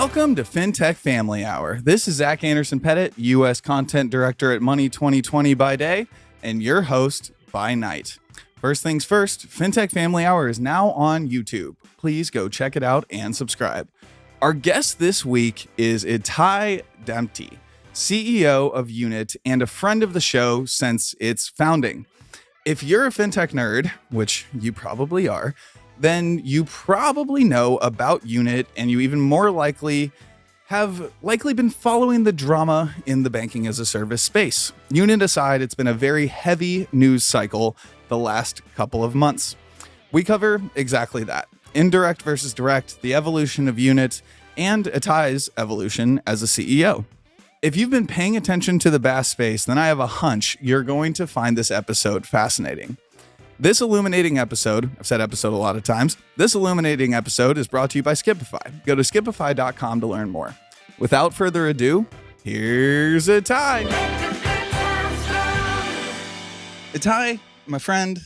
Welcome to Fintech Family Hour. This is Zach Anderson-Pettit, U.S. Content Director at Money 2020 by day, and your host by night. First things first, Fintech Family Hour is now on YouTube. Please go check it out and subscribe. Our guest this week is Itai Damti, CEO of Unit and a friend of the show since its founding. If you're a fintech nerd, which you probably are, then you probably know about Unit, and you even more likely have been following the drama in the banking as a service space. Unit aside, it's been a very heavy news cycle the last couple of months. We cover exactly that. Indirect versus direct, the evolution of Unit, and Itai's evolution as a CEO. If you've been paying attention to the BaaS space, then I have a hunch you're going to find this episode fascinating. This illuminating episode, I've said episode a lot of times, this illuminating episode is brought to you by Skipify. Go to skipify.com to learn more. Without further ado, here's Itai. Itai, my friend,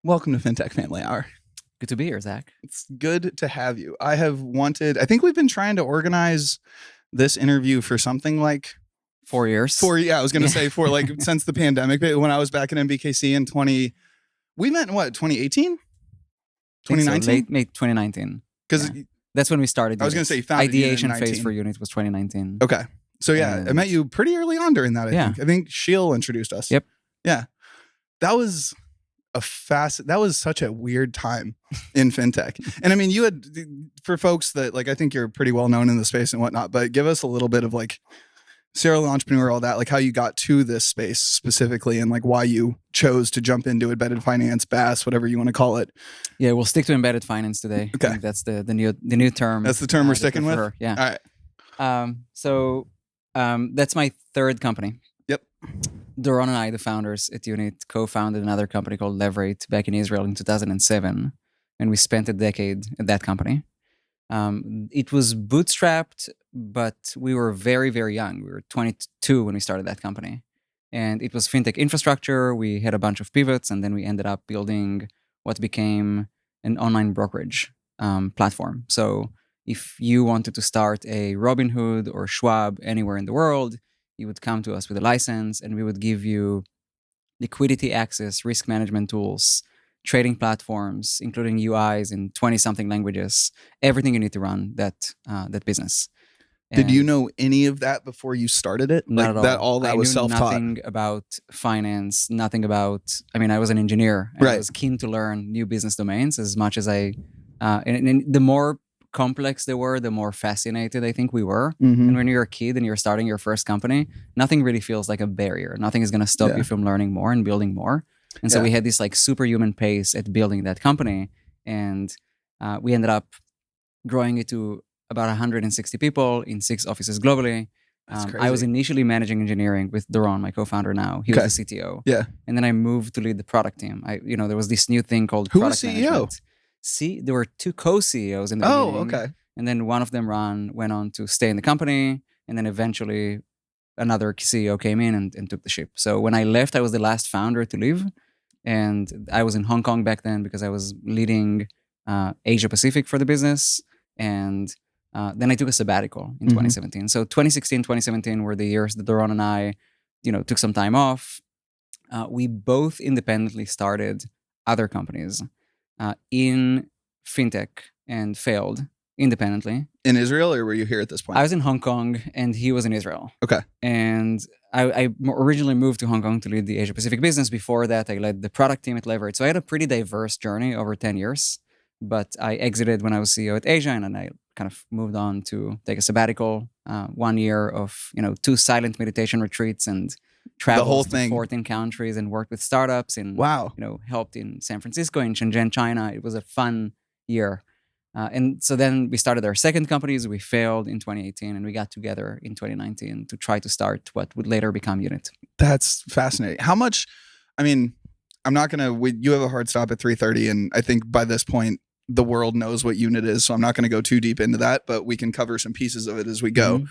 welcome to Fintech Family Hour. Good to be here, Zach. It's good to have you. I think we've been trying to organize this interview for something like 4 years. I was going to say since the pandemic, when I was back in MBKC we met in what, 2018? 2019? So, late 2019. Because that's when we started. I was going to say founded ideation phase for Unit was 2019. Okay. So I met you pretty early on during that, I think. I think Sheil introduced us. Yep. Yeah. That was such a weird time in fintech. And I mean, you had, for folks that I think you're pretty well known in the space and whatnot, but give us a little bit of serial entrepreneur, all that, how you got to this space specifically and why you chose to jump into embedded finance, BaaS, whatever you want to call it. Yeah, we'll stick to embedded finance today. Okay. I think that's the new term. That's the term we're sticking with? Yeah. All right. That's my third company. Yep. Doron and I, the founders at Unit, co-founded another company called Leverate back in Israel in 2007. And we spent a decade at that company. It was bootstrapped, but we were very, very young. We were 22 when we started that company. And it was fintech infrastructure. We had a bunch of pivots, and then we ended up building what became an online brokerage platform. So if you wanted to start a Robinhood or Schwab anywhere in the world, you would come to us with a license, and we would give you liquidity access, risk management tools, trading platforms, including UIs in 20-something languages, everything you need to run that business. Did you know any of that before you started it? Not at all. That was self-taught? Nothing about finance, nothing about... I was an engineer. And right. I was keen to learn new business domains as much as and the more complex they were, the more fascinated I think we were. Mm-hmm. And when you're a kid and you're starting your first company, nothing really feels like a barrier. Nothing is going to stop you from learning more and building more. And so we had this superhuman pace at building that company. And we ended up growing it to about 160 people in 6 offices globally. I was initially managing engineering with Doron, my co-founder now. He was the CTO. Yeah. And then I moved to lead the product team. There was this new thing called was product CEO? management. There were 2 co-CEOs in the beginning. Oh, okay. And then one of them went on to stay in the company. And then eventually another CEO came in and took the ship. So when I left, I was the last founder to leave. And I was in Hong Kong back then because I was leading Asia Pacific for the business. And then I took a sabbatical in 2017. So 2016, 2017 were the years that Doron and I, took some time off. We both independently started other companies in fintech and failed independently. In Israel, or were you here at this point? I was in Hong Kong and he was in Israel. Okay. And I originally moved to Hong Kong to lead the Asia Pacific business. Before that, I led the product team at Leverage. So I had a pretty diverse journey over 10 years. But I exited when I was CEO at Asia, and then I kind of moved on to take a sabbatical, 1 year of 2 silent meditation retreats and traveled to 14 countries and worked with startups and helped in San Francisco, in Shenzhen, China. It was a fun year. And so then we started our second companies. We failed in 2018, and we got together in 2019 to try to start what would later become Unit. That's fascinating. How much, I'm not going to, you have a hard stop at 3:30, and I think by this point, the world knows what Unit is, so I'm not going to go too deep into that, but we can cover some pieces of it as we go. Mm-hmm.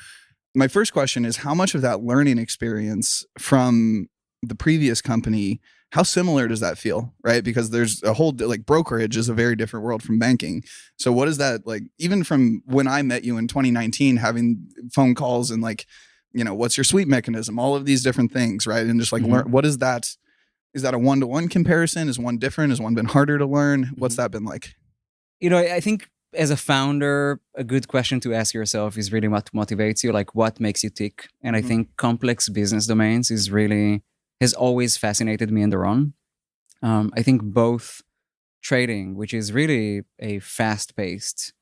My first question is, how much of that learning experience from the previous company, how similar does that feel, right? Because there's a whole, like, brokerage is a very different world from banking. So what is that like, even from when I met you in 2019, having phone calls and like, what's your sweep mechanism, all of these different things, right? And just like learn, what is that? Is that a one-to-one comparison? Is one different? Has one been harder to learn? What's that been like? I think as a founder, a good question to ask yourself is really what motivates you, like what makes you tick. And I think complex business domains has always fascinated me and Ron. I think both trading, which is really a fast-paced,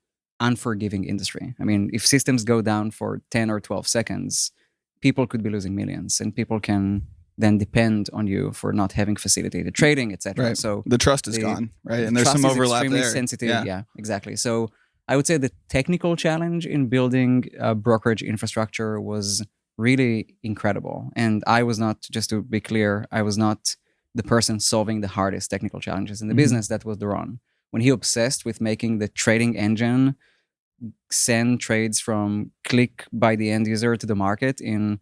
unforgiving industry. I mean, if systems go down for 10 or 12 seconds, people could be losing millions, and people can then depend on you for not having facilitated trading, etc. Right. So the trust is gone, right? And there's some overlap extremely there. Sensitive. Yeah, exactly. So I would say the technical challenge in building a brokerage infrastructure was really incredible. And I was not, just to be clear, I was not the person solving the hardest technical challenges in the business. That was Ron. When he obsessed with making the trading engine send trades from click by the end user to the market in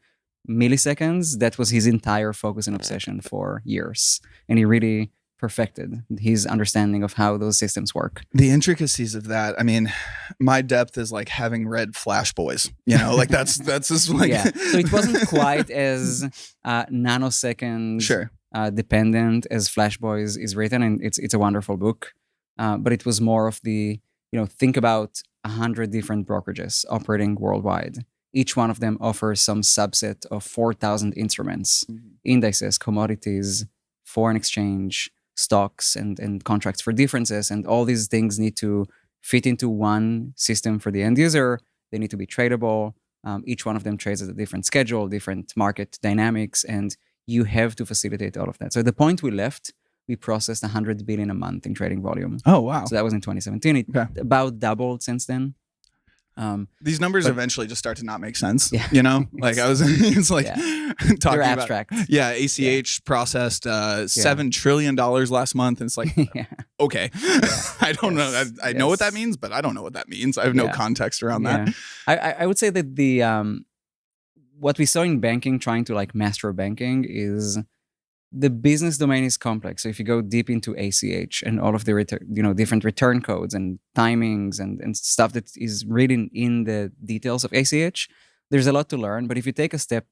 milliseconds, that was his entire focus and obsession for years. And he really perfected his understanding of how those systems work. The intricacies of that, I mean, my depth is like having read Flash Boys, like that's just like... Yeah. So it wasn't quite as nanosecond dependent as Flash Boys is written, and it's a wonderful book. But it was more of the, think about 100 different brokerages operating worldwide. Each one of them offers some subset of 4,000 instruments, indices, commodities, foreign exchange, stocks, and contracts for differences. And all these things need to fit into one system for the end user. They need to be tradable. Each one of them trades at a different schedule, different market dynamics, and you have to facilitate all of that. So at the point we left, we processed 100 billion a month in trading volume. Oh, wow. So that was in 2017. It about doubled since then. These numbers eventually just start to not make sense. Yeah. Like I was, it's like talking They're abstract. about, ACH processed $7 trillion last month. And it's like, okay, I don't know. I know what that means, but I don't know what that means. I have no context around that. I would say that the, what we saw in banking, trying to like master banking, is the business domain is complex. So if you go deep into ACH and all of the different return codes and timings and stuff that is written in the details of ACH, there's a lot to learn. But if you take a step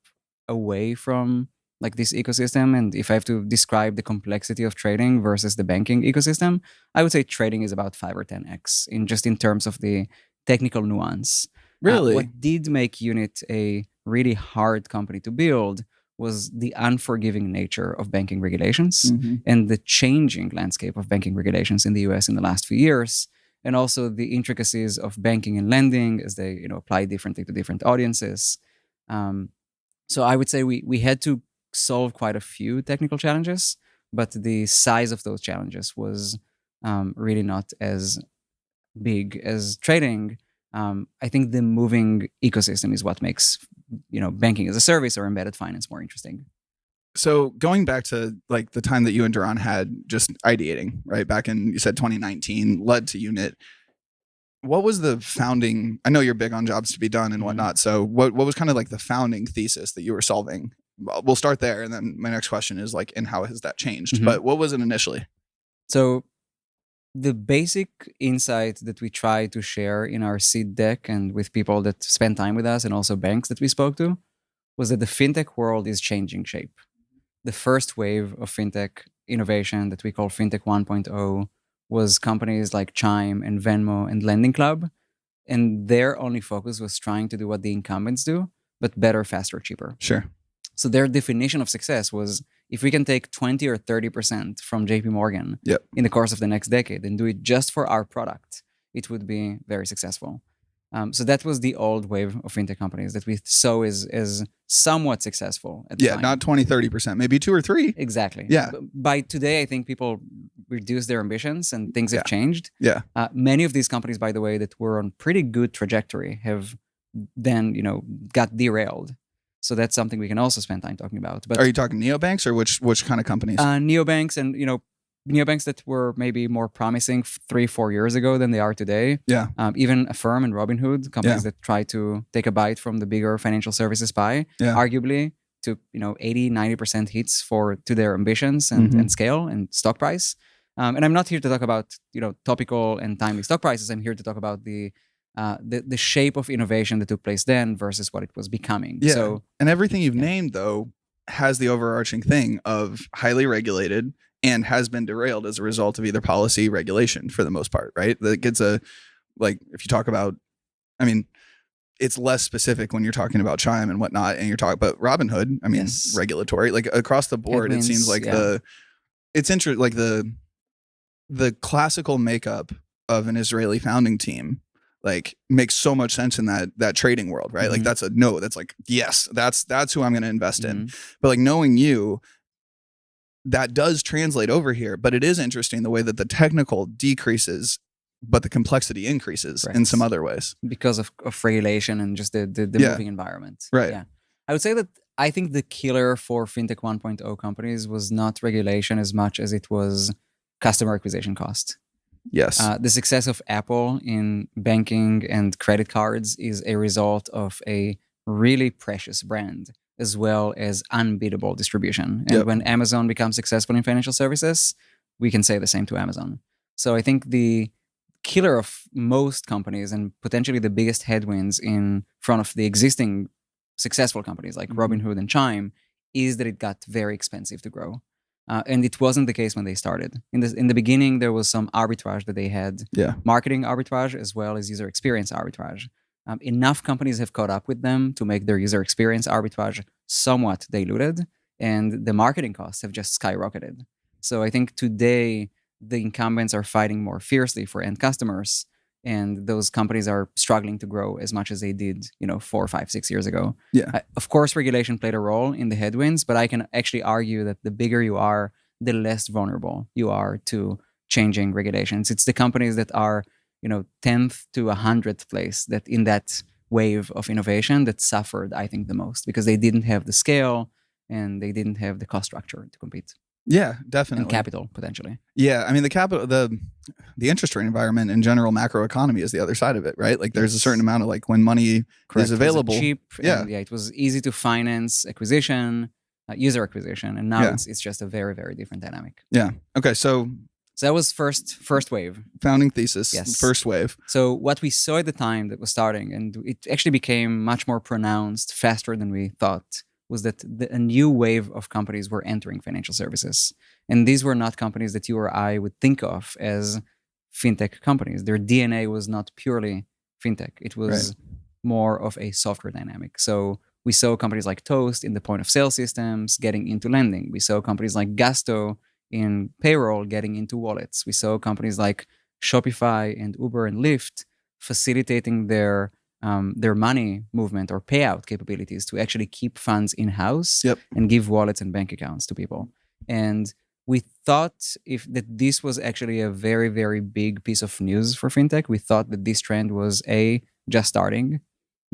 away from like this ecosystem, and if I have to describe the complexity of trading versus the banking ecosystem, I would say trading is about 5 or 10x in terms of the technical nuance. Really? What did make Unit a really hard company to build was the unforgiving nature of banking regulations and the changing landscape of banking regulations in the US in the last few years, and also the intricacies of banking and lending as they apply differently to different audiences. So I would say we had to solve quite a few technical challenges, but the size of those challenges was really not as big as trading. I think the moving ecosystem is what makes banking as a service or embedded finance more interesting. So going back to like the time that you and Duran had just ideating, right? Back in, you said 2019, led to Unit. What was the founding? I know you're big on jobs to be done and whatnot. So what was kind of like the founding thesis that you were solving? Well, we'll start there. And then my next question is like, and how has that changed? But what was it initially? So the basic insight that we try to share in our seed deck and with people that spend time with us and also banks that we spoke to was that the fintech world is changing shape. The first wave of fintech innovation that we call Fintech 1.0 was companies like Chime and Venmo and Lending Club. And their only focus was trying to do what the incumbents do, but better, faster, cheaper. Sure. So their definition of success was, if we can take 20 or 30% from JP Morgan in the course of the next decade and do it just for our product, it would be very successful. So that was the old wave of fintech companies that we saw as somewhat successful at the time. Not 20, 30%, maybe 2 or 3. Exactly. Yeah. By today, I think people reduce their ambitions and things have changed. Yeah. Many of these companies, by the way, that were on pretty good trajectory have then, got derailed. So that's something we can also spend time talking about. But are you talking neobanks or which kind of companies? Neobanks and, neobanks that were maybe more promising 3-4 years ago than they are today. Yeah. Even Affirm and Robinhood, companies that try to take a bite from the bigger financial services pie. Yeah. Arguably, took 80-90% hits to their ambitions and scale and stock price. And I'm not here to talk about topical and timely stock prices. I'm here to talk about the shape of innovation that took place then versus what it was becoming. Yeah. So, and everything you've named though has the overarching thing of highly regulated and has been derailed as a result of either policy, regulation for the most part, right? That gets if you talk about, I mean, it's less specific when you're talking about Chime and whatnot, and you're talking about Robinhood. I mean, regulatory, like across the board, it seems like it's interesting, like the classical makeup of an Israeli founding team, like makes so much sense in that trading world, right? Like that's like, yes, that's who I'm going to invest in. But like knowing you, that does translate over here, but it is interesting the way that the technical decreases, but the complexity increases in some other ways. Because of regulation and just the moving environment. Right. Yeah. I would say that I think the killer for Fintech 1.0 companies was not regulation as much as it was customer acquisition cost. Yes. The success of Apple in banking and credit cards is a result of a really precious brand, as well as unbeatable distribution. And when Amazon becomes successful in financial services, we can say the same to Amazon. So I think the killer of most companies and potentially the biggest headwinds in front of the existing successful companies like Robinhood and Chime is that it got very expensive to grow. And it wasn't the case when they started. In the beginning, there was some arbitrage that they had, marketing arbitrage as well as user experience arbitrage. Enough companies have caught up with them to make their user experience arbitrage somewhat diluted, and the marketing costs have just skyrocketed. So I think today the incumbents are fighting more fiercely for end customers, and those companies are struggling to grow as much as they did, 4, 5, 6 years ago. Yeah. Of course, regulation played a role in the headwinds, but I can actually argue that the bigger you are, the less vulnerable you are to changing regulations. It's the companies that are 10th to 100th place that in that wave of innovation that suffered, I think, the most because they didn't have the scale and they didn't have the cost structure to compete. Yeah, definitely. And capital, potentially. Yeah, I mean, the capital, the interest rate environment in general macroeconomy is the other side of it, right? Like there's a certain amount of like when money is available. It was cheap. And, it was easy to finance acquisition, user acquisition. And now it's just a very, very different dynamic. Yeah. Okay, so that was first wave. Founding thesis, first wave. So what we saw at the time that was starting, and it actually became much more pronounced faster than we thought, was that a new wave of companies were entering financial services. And these were not companies that you or I would think of as fintech companies. Their DNA was not purely fintech. It was more of a software dynamic. So we saw companies like Toast in the point of sale systems getting into lending. We saw companies like Gusto in payroll getting into wallets. We saw companies like Shopify and Uber and Lyft facilitating their money movement or payout capabilities to actually keep funds in-house and give wallets and bank accounts to people. And we thought that this was actually a very, very big piece of news for fintech. We thought that this trend was A, just starting,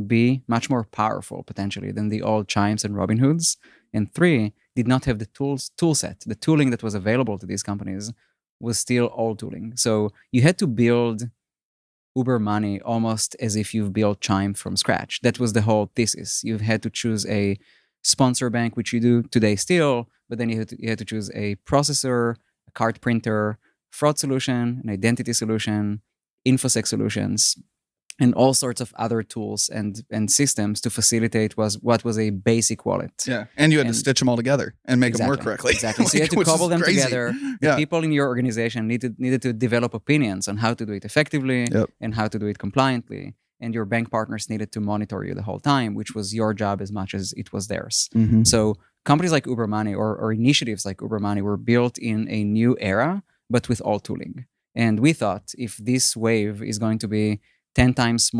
B, much more powerful potentially than the old Chimes and Robinhoods, and 3, did not have the tool set. The tooling that was available to these companies was still old tooling. So you had to build Uber Money almost as if you've built Chime from scratch. That was the whole thesis. You've had to choose a sponsor bank, which you do today still, but then you had to choose a processor, a card printer, fraud solution, an identity solution, infosec solutions, and all sorts of other tools and systems to facilitate what was a basic wallet. Yeah, and you had to stitch them all together and make them work correctly. Exactly. So you had to cobble them together. The people in your organization needed to develop opinions on how to do it effectively and how to do it compliantly. And your bank partners needed to monitor you the whole time, which was your job as much as it was theirs. Mm-hmm. So companies like Uber Money or initiatives like Uber Money were built in a new era, but with all tooling. And we thought if this wave is going to be 10 times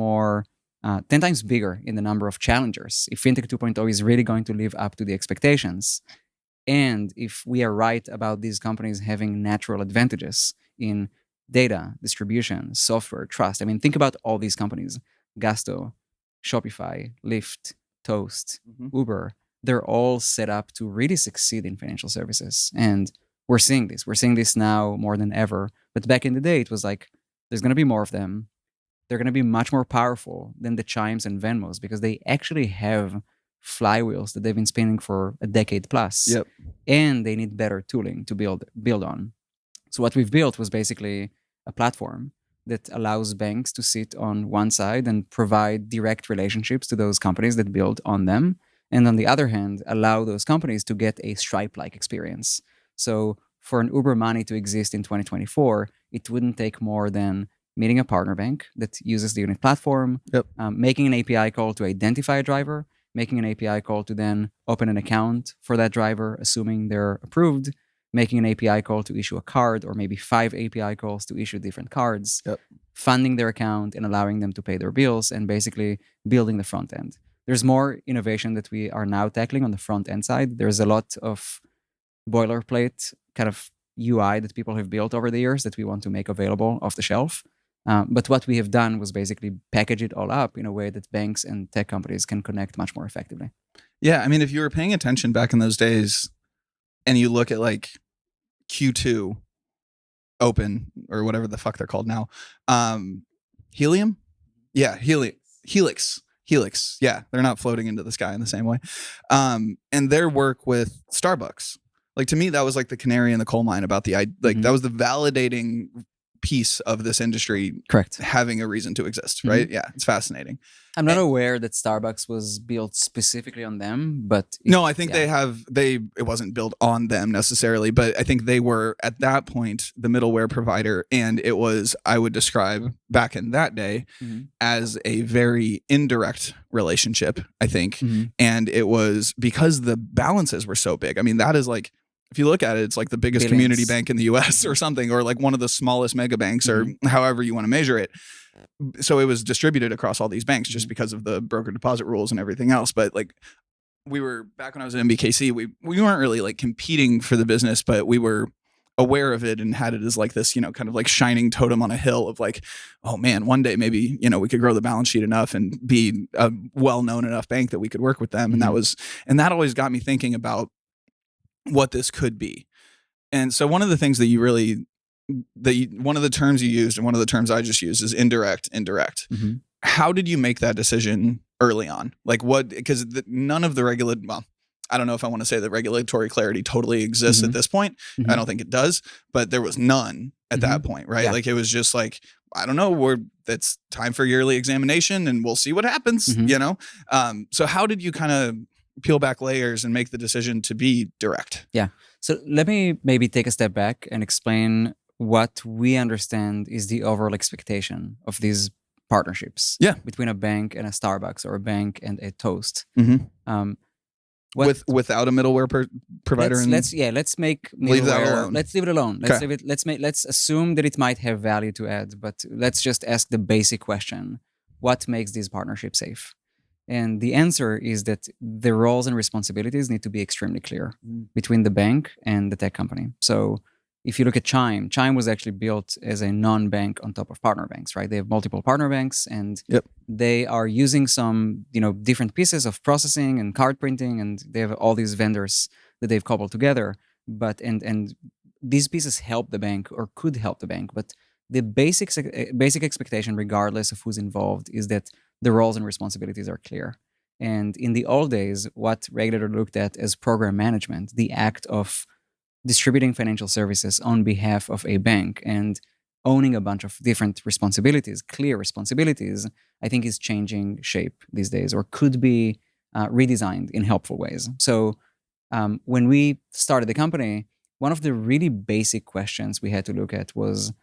bigger in the number of challengers, if Fintech 2.0 is really going to live up to the expectations, and if we are right about these companies having natural advantages in data, distribution, software, trust. I mean, think about all these companies, Gusto, Shopify, Lyft, Toast, Uber. They're all set up to really succeed in financial services. And we're seeing this. We're seeing this now more than ever. But back in the day, it was like, there's going to be more of them. They're going to be much more powerful than the Chimes and Venmos because they actually have flywheels that they've been spinning for a decade plus. Yep. And they need better tooling to build on. So what we've built was basically a platform that allows banks to sit on one side and provide direct relationships to those companies that build on them. And on the other hand, allow those companies to get a Stripe-like experience. So for an Uber Money to exist in 2024, it wouldn't take more than meeting a partner bank that uses the unit platform, making an API call to identify a driver, making an API call to then open an account for that driver, assuming they're approved, making an API call to issue a card, or maybe 5 API calls to issue different cards, funding their account and allowing them to pay their bills, and basically building the front end. There's more innovation that we are now tackling on the front end side. There's a lot of boilerplate kind of UI that people have built over the years that we want to make available off the shelf. But what we have done was basically package it all up in a way that banks and tech companies can connect much more effectively. Yeah, I mean, if you were paying attention back in those days and you look at like Q2 Open or whatever the fuck they're called now, Helium? Yeah, Helix. Yeah, they're not floating into the sky in the same way. And their work with Starbucks. Like, to me, that was like the canary in the coal mine about that was the validating piece of this industry. Correct. Having a reason to exist, right? Yeah, it's fascinating. I'm not aware that Starbucks was built specifically on them, but no, I think it wasn't built on them necessarily, but I think they were at that point the middleware provider, and it was, I would describe back in that day as a very indirect relationship, I think. And it was because the balances were so big. I mean, that is like, if you look at it, it's like the biggest community bank in the US or something, or like one of the smallest mega banks, or however you want to measure it. So it was distributed across all these banks just because of the broker deposit rules and everything else. But like, we were, back when I was at MBKC, we weren't really like competing for the business, but we were aware of it and had it as like this, kind of like shining totem on a hill of like, oh man, one day maybe, we could grow the balance sheet enough and be a well-known enough bank that we could work with them. And that always got me thinking about what this could be. And so one of the things that one of the terms you used and one of the terms I just used is indirect. How did you make that decision early on? Like what, because none of the I don't know if I want to say that regulatory clarity totally exists at this point. I don't think it does, but there was none at that point, right? Yeah. Like it was just like, I don't know, it's time for yearly examination and we'll see what happens, So how did you kind of peel back layers and make the decision to be direct? Yeah. So let me maybe take a step back and explain what we understand is the overall expectation of these partnerships between a bank and a Starbucks, or a bank and a Toast. Without a middleware provider. Let's make middleware. Leave that alone. Let's leave it alone. Let's assume that it might have value to add, but let's just ask the basic question: what makes these partnerships safe? And the answer is that the roles and responsibilities need to be extremely clear between the bank and the tech company. So if you look at Chime was actually built as a non-bank on top of partner banks, right? They have multiple partner banks, and they are using some, different pieces of processing and card printing, and they have all these vendors that they've cobbled together. But and these pieces help the bank, or could help the bank, but the basic expectation, regardless of who's involved, is that the roles and responsibilities are clear. And in the old days, what regulator looked at as program management, the act of distributing financial services on behalf of a bank and owning a bunch of different responsibilities, clear responsibilities, I think is changing shape these days, or could be redesigned in helpful ways. So when we started the company, one of the really basic questions we had to look at was,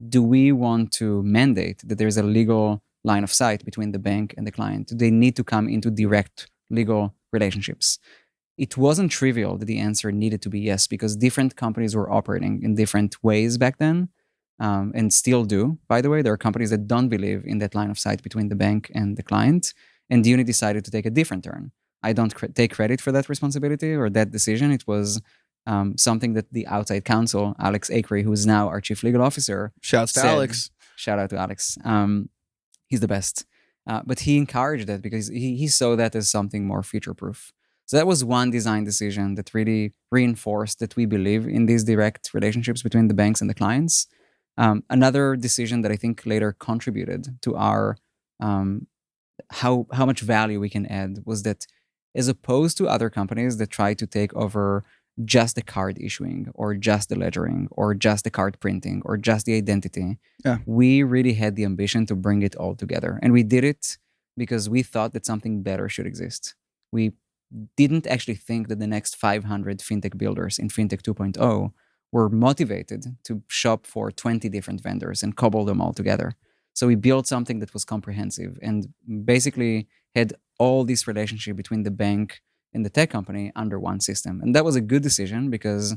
do we want to mandate that there's a legal line of sight between the bank and the client? Do they need to come into direct legal relationships? It wasn't trivial that the answer needed to be yes, because different companies were operating in different ways back then, and still do, by the way. There are companies that don't believe in that line of sight between the bank and the client, and the unit decided to take a different turn. I don't take credit for that responsibility or that decision. It was something that the outside counsel, Alex Akery, who is now our chief legal officer, Shout out to Alex. He's the best. But he encouraged it because he saw that as something more future-proof. So that was one design decision that really reinforced that we believe in these direct relationships between the banks and the clients. Another decision that I think later contributed to our how much value we can add was that as opposed to other companies that try to take over just the card issuing or just the ledgering or just the card printing or just the identity. Yeah. We really had the ambition to bring it all together. And we did it because we thought that something better should exist. We didn't actually think that the next 500 fintech builders in Fintech 2.0 were motivated to shop for 20 different vendors and cobble them all together. So we built something that was comprehensive and basically had all this relationship between the bank and the tech company under one system. And that was a good decision because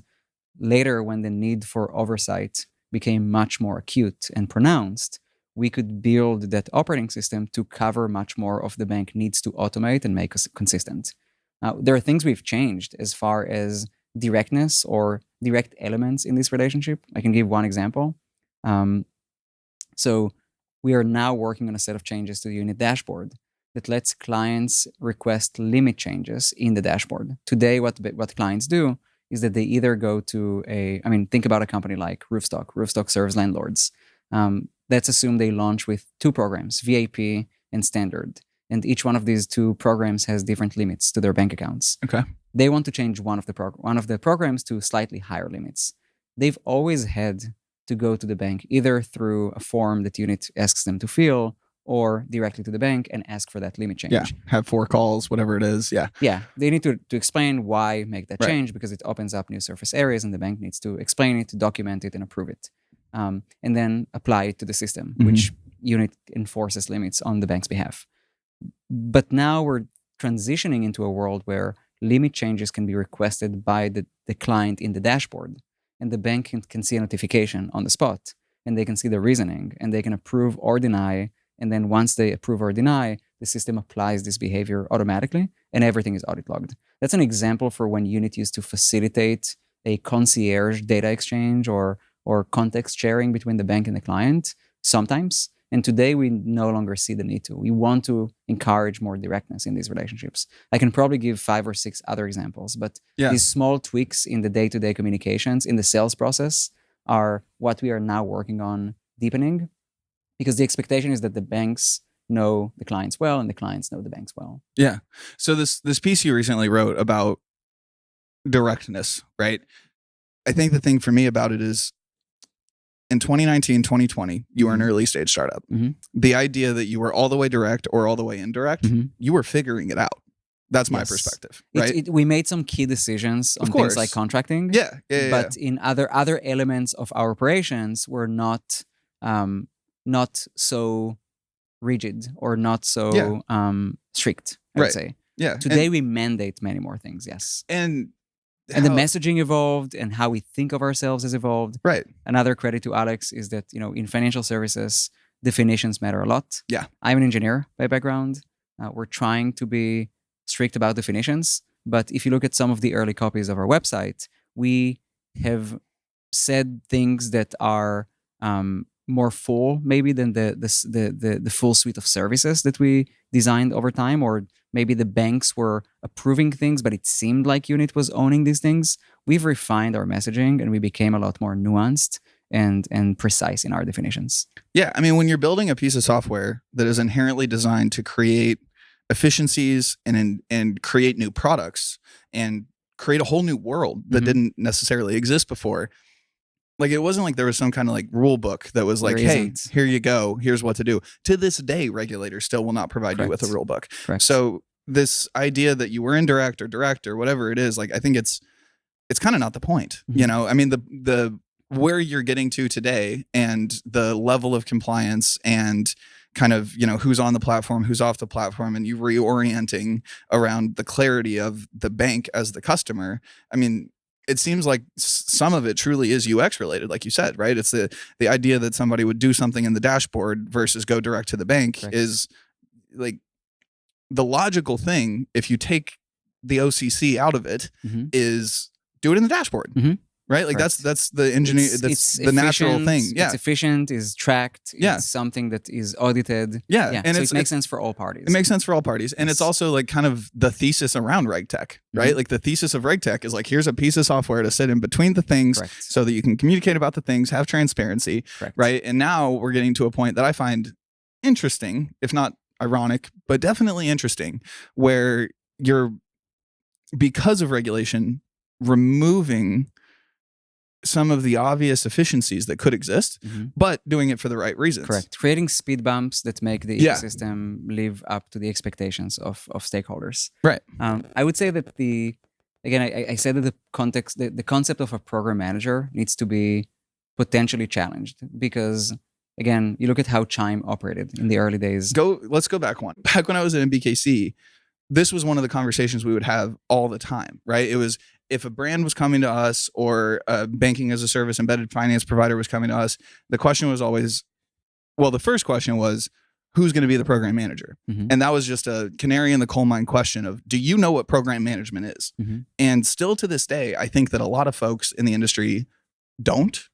later, when the need for oversight became much more acute and pronounced, we could build that operating system to cover much more of the bank needs to automate and make us consistent. Now, there are things we've changed as far as directness or direct elements in this relationship. I can give one example. So we are now working on a set of changes to the unit dashboard that lets clients request limit changes in the dashboard. Today, what clients do is that they either go to think about a company like Roofstock. Roofstock serves landlords. Let's assume they launch with two programs, VIP and Standard. And each one of these two programs has different limits to their bank accounts. Okay. They want to change one of the programs to slightly higher limits. They've always had to go to the bank, either through a form that unit asks them to fill or directly to the bank and ask for that limit change. Yeah, have 4 calls, whatever it is. Yeah. Yeah, they need to explain why make that Right. change because it opens up new surface areas and the bank needs to explain it, to document it, and approve it. And then apply it to the system, which unit enforces limits on the bank's behalf. But now we're transitioning into a world where limit changes can be requested by the client in the dashboard, and the bank can see a notification on the spot, and they can see the reasoning, and they can approve or deny. And then once they approve or deny, the system applies this behavior automatically, and everything is audit logged. That's an example for when unit used to facilitate a concierge data exchange or context sharing between the bank and the client sometimes. And today we no longer see the need to. We want to encourage more directness in these relationships. I can probably give 5 or 6 other examples, but these small tweaks in the day-to-day communications, in the sales process, are what we are now working on deepening, because the expectation is that the banks know the clients well and the clients know the banks well. Yeah. So this piece you recently wrote about directness, right? I think the thing for me about it is, in 2019, 2020, you were an early stage startup. The idea that you were all the way direct or all the way indirect, you were figuring it out. That's my perspective, right? We made some key decisions on things like contracting. But in other elements of our operations were not so rigid or not so strict, I would say. Yeah. Today we mandate many more things, yes. And the messaging evolved and how we think of ourselves has evolved. Right. Another credit to Alex is that, in financial services, definitions matter a lot. Yeah. I'm an engineer by background. We're trying to be strict about definitions. But if you look at some of the early copies of our website, we have said things that are more full maybe than the full suite of services that we designed over time, or maybe the banks were approving things, but it seemed like unit was owning these things. We've refined our messaging and we became a lot more nuanced and precise in our definitions. Yeah. I mean, when you're building a piece of software that is inherently designed to create efficiencies and create new products and create a whole new world that didn't necessarily exist before, like, it wasn't like there was some kind of like rule book that was like, hey, here you go, here's what to do. To this day, regulators still will not provide you with a rule book. So this idea that you were indirect or direct or whatever it is, like, I think it's kind of not the point. I mean, the where you're getting to today and the level of compliance and kind of, who's on the platform, who's off the platform, and you reorienting around the clarity of the bank as the customer. I mean, it seems like some of it truly is UX related, like you said, right? It's the idea that somebody would do something in the dashboard versus go direct to the bank is like the logical thing. If you take the OCC out of it, is do it in the dashboard, right? Like that's the engineer, that's the natural thing. Yeah, it's efficient, is tracked. It's something that is audited. And so it makes sense for all parties. It makes sense for all parties, and it's also like kind of the thesis around RegTech, right? Like the thesis of RegTech is like, here's a piece of software to sit in between the things, so that you can communicate about the things, have transparency, right? And now we're getting to a point that I find interesting, if not ironic, but definitely interesting, where you're because of regulation, removing some of the obvious efficiencies that could exist, but doing it for the right reasons. Correct. Creating speed bumps that make the ecosystem live up to the expectations of stakeholders. Right. I would say that I said that the concept of a program manager needs to be potentially challenged because, again, you look at how Chime operated in the early days. Let's go back one. Back when I was at MBKC, this was one of the conversations we would have all the time, right? It was if a brand was coming to us or a banking as a service embedded finance provider was coming to us, the question was always, the first question was, who's going to be the program manager? And that was just a canary in the coal mine question of, do you know what program management is? And still to this day, I think that a lot of folks in the industry don't.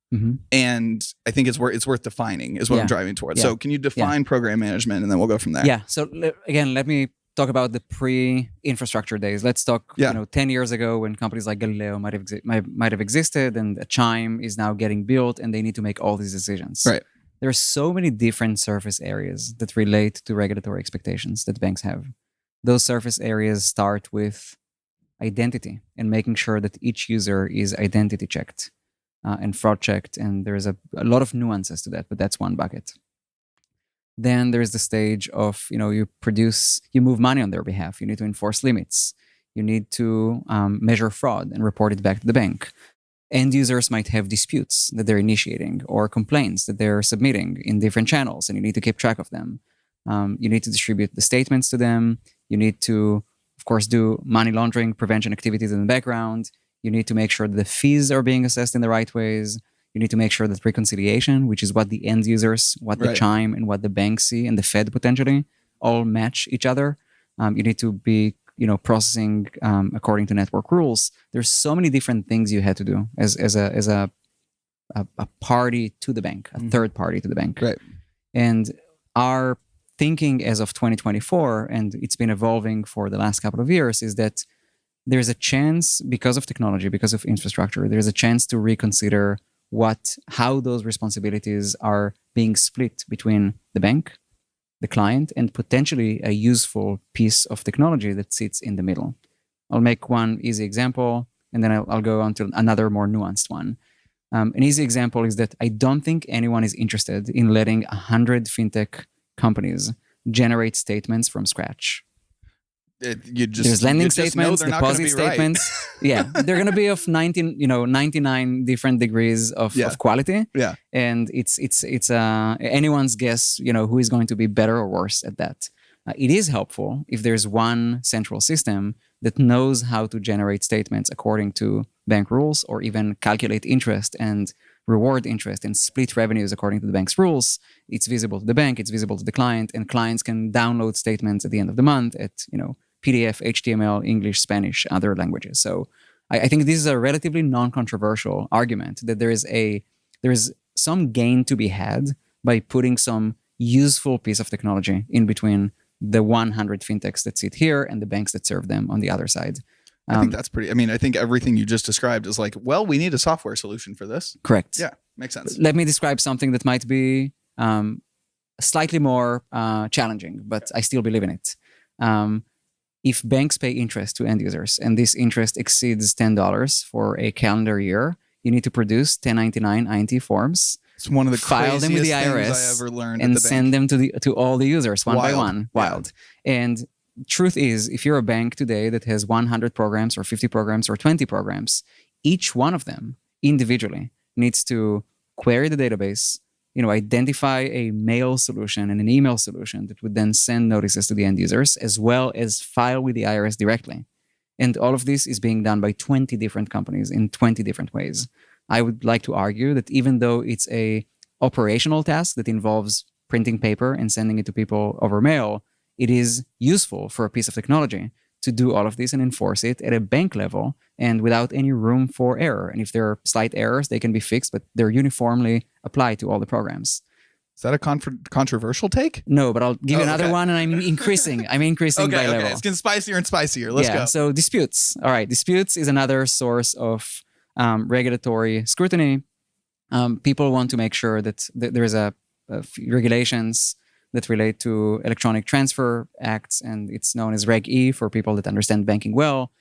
And I think it's worth defining is what I'm driving towards. So can you define program management and then we'll go from there? Yeah. So again, let me talk about the pre-infrastructure days. Let's talk, 10 years ago when companies like Galileo might have existed and a Chime is now getting built and they need to make all these decisions. Right. There are so many different surface areas that relate to regulatory expectations that banks have. Those surface areas start with identity and making sure that each user is identity checked and fraud checked. And there's a lot of nuances to that, but that's one bucket. Then there's the stage of, you move money on their behalf. You need to enforce limits. You need to measure fraud and report it back to the bank. End users might have disputes that they're initiating or complaints that they're submitting in different channels, and you need to keep track of them. You need to distribute the statements to them. You need to, of course, do money laundering prevention activities in the background. You need to make sure that the fees are being assessed in the right ways. You need to make sure that reconciliation, which is what the end users, what the Chime and what the banks see and the Fed potentially all match each other. You need to be, processing according to network rules. There's so many different things you had to do as a party to the bank, a third party to the bank. Right. And our thinking as of 2024, and it's been evolving for the last couple of years, is that there's a chance, because of technology, because of infrastructure, there's a chance to reconsider how those responsibilities are being split between the bank, the client, and potentially a useful piece of technology that sits in the middle. I'll make one easy example, and then I'll go on to another more nuanced one. An easy example is that I don't think anyone is interested in letting 100 fintech companies generate statements from scratch. There's lending statements, deposit statements. Yeah, they're going to be of 99 different degrees of quality. Yeah, and it's anyone's guess, who is going to be better or worse at that. It is helpful if there's one central system that knows how to generate statements according to bank rules, or even calculate interest and reward interest and split revenues according to the bank's rules. It's visible to the bank, it's visible to the client, and clients can download statements at the end of the month at PDF, HTML, English, Spanish, other languages. So I think this is a relatively non-controversial argument that there is some gain to be had by putting some useful piece of technology in between the 100 fintechs that sit here and the banks that serve them on the other side. I think that's I think everything you just described is like, we need a software solution for this. Correct. Yeah, makes sense. Let me describe something that might be slightly more challenging, but I still believe in it. If banks pay interest to end users and this interest exceeds $10 for a calendar year, you need to produce 1099 INT forms. It's one of the file them with the IRS I ever learned and send them to all the users one by one. Wild. Yeah. And truth is, if you're a bank today that has 100 programs or 50 programs or 20 programs, each one of them individually needs to query the database, identify a mail solution and an email solution that would then send notices to the end users, as well as file with the IRS directly. And all of this is being done by 20 different companies in 20 different ways. I would like to argue that even though it's a operational task that involves printing paper and sending it to people over mail, it is useful for a piece of technology to do all of this and enforce it at a bank level and without any room for error. And if there are slight errors, they can be fixed, but they're uniformly applied to all the programs. Is that a controversial take? No, but I'll give you another one, and I'm increasing by level. It's getting spicier and spicier. Let's go. So disputes. All right, disputes is another source of regulatory scrutiny. People want to make sure that there is regulations that relate to electronic transfer acts, and it's known as Reg E for people that understand banking well.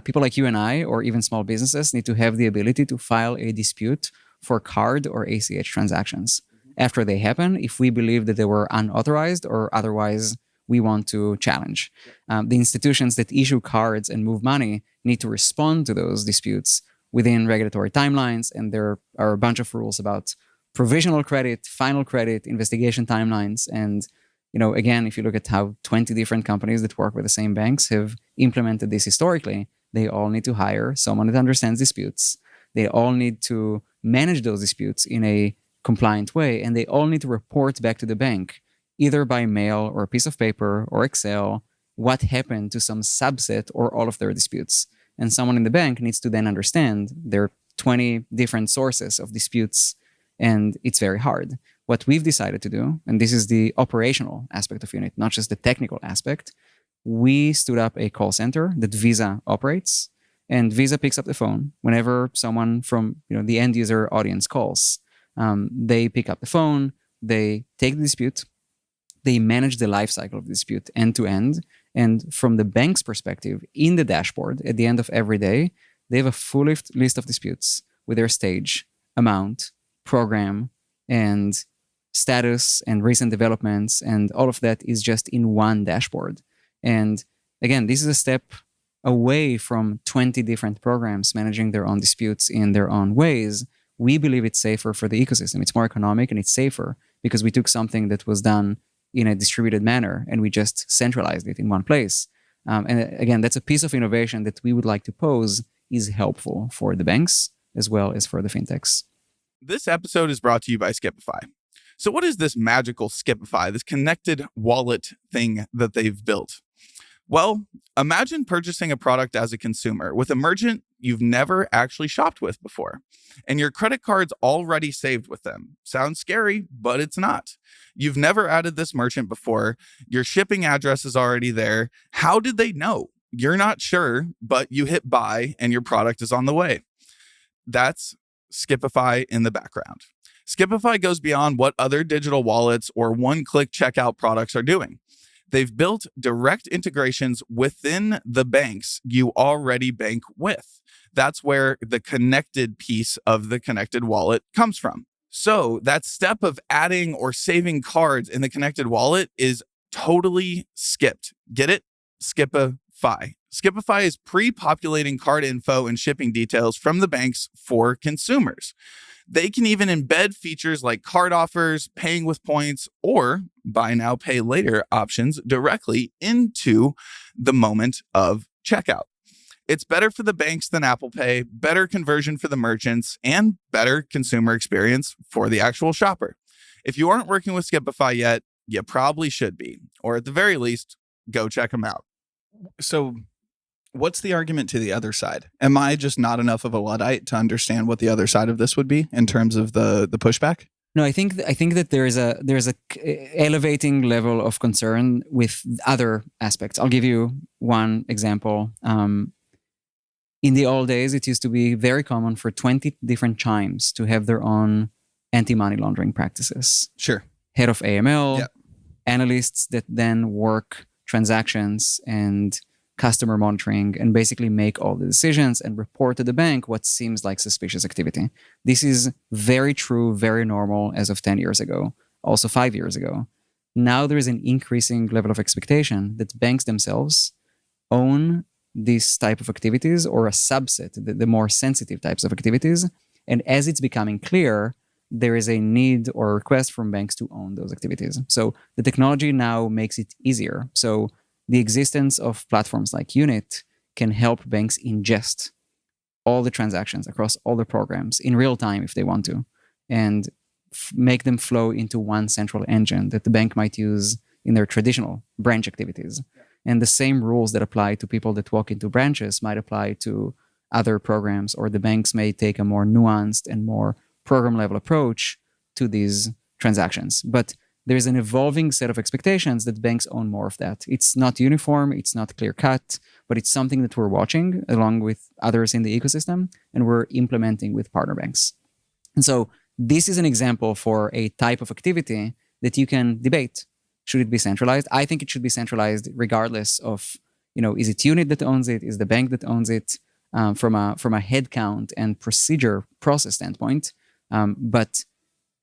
People like you and I, or even small businesses, need to have the ability to file a dispute for card or ACH transactions. After they happen, if we believe that they were unauthorized or otherwise we want to challenge. The institutions that issue cards and move money need to respond to those disputes within regulatory timelines, and there are a bunch of rules about provisional credit, final credit, investigation timelines, and again, if you look at how 20 different companies that work with the same banks have implemented this historically, they all need to hire someone that understands disputes. They all need to manage those disputes in a compliant way, and they all need to report back to the bank, either by mail or a piece of paper or Excel, what happened to some subset or all of their disputes. And someone in the bank needs to then understand there are 20 different sources of disputes, and it's very hard. What we've decided to do, and this is the operational aspect of Unit, not just the technical aspect, we stood up a call center that Visa operates, and Visa picks up the phone whenever someone from the end user audience calls. They pick up the phone, they take the dispute, they manage the life cycle of the dispute end to end, and from the bank's perspective, in the dashboard at the end of every day, they have a full list of disputes with their stage, amount, program, and status and recent developments, and all of that is just in one dashboard. And again, this is a step away from 20 different programs managing their own disputes in their own ways. We believe it's safer for the ecosystem. It's more economic and it's safer because we took something that was done in a distributed manner and we just centralized it in one place. And again, that's a piece of innovation that we would like to pose is helpful for the banks as well as for the fintechs. This episode is brought to you by Skipify. So what is this magical Skipify, this connected wallet thing that they've built? Well, imagine purchasing a product as a consumer with a merchant you've never actually shopped with before, and your credit card's already saved with them. Sounds scary, but it's not. You've never added this merchant before. Your shipping address is already there. How did they know? You're not sure, but you hit buy and your product is on the way. That's Skipify in the background. Skipify goes beyond what other digital wallets or one-click checkout products are doing. They've built direct integrations within the banks you already bank with. That's where the connected piece of the connected wallet comes from. So that step of adding or saving cards in the connected wallet is totally skipped. Get it? Skipify. Skipify is pre-populating card info and shipping details from the banks for consumers. They can even embed features like card offers, paying with points, or buy now, pay later options directly into the moment of checkout. It's better for the banks than Apple Pay, better conversion for the merchants, and better consumer experience for the actual shopper. If you aren't working with Skipify yet, you probably should be, or at the very least, go check them out. So what's the argument to the other side? Am I just not enough of a Luddite to understand what the other side of this would be in terms of the pushback? No, I think that there's a elevating level of concern with other aspects. I'll give you one example. In the old days, it used to be very common for 20 different chimes to have their own anti-money laundering practices. Sure. Head of AML, Yep. Analysts that then work transactions and customer monitoring and basically make all the decisions and report to the bank what seems like suspicious activity. This is very true, very normal as of 10 years ago, also 5 years ago. Now there is an increasing level of expectation that banks themselves own these type of activities or a subset, the more sensitive types of activities. And as it's becoming clear, there is a need or request from banks to own those activities. So the technology now makes it easier. So the existence of platforms like Unit can help banks ingest all the transactions across all the programs in real time if they want to, and make them flow into one central engine that the bank might use in their traditional branch activities. Yeah. And the same rules that apply to people that walk into branches might apply to other programs, or the banks may take a more nuanced and more program level approach to these transactions. But there's an evolving set of expectations that banks own more of that. It's not uniform, it's not clear cut, but it's something that we're watching along with others in the ecosystem, and we're implementing with partner banks. And so this is an example for a type of activity that you can debate. Should it be centralized? I think it should be centralized regardless of is it unit that owns it? Is the bank that owns it? From a headcount and procedure process standpoint. But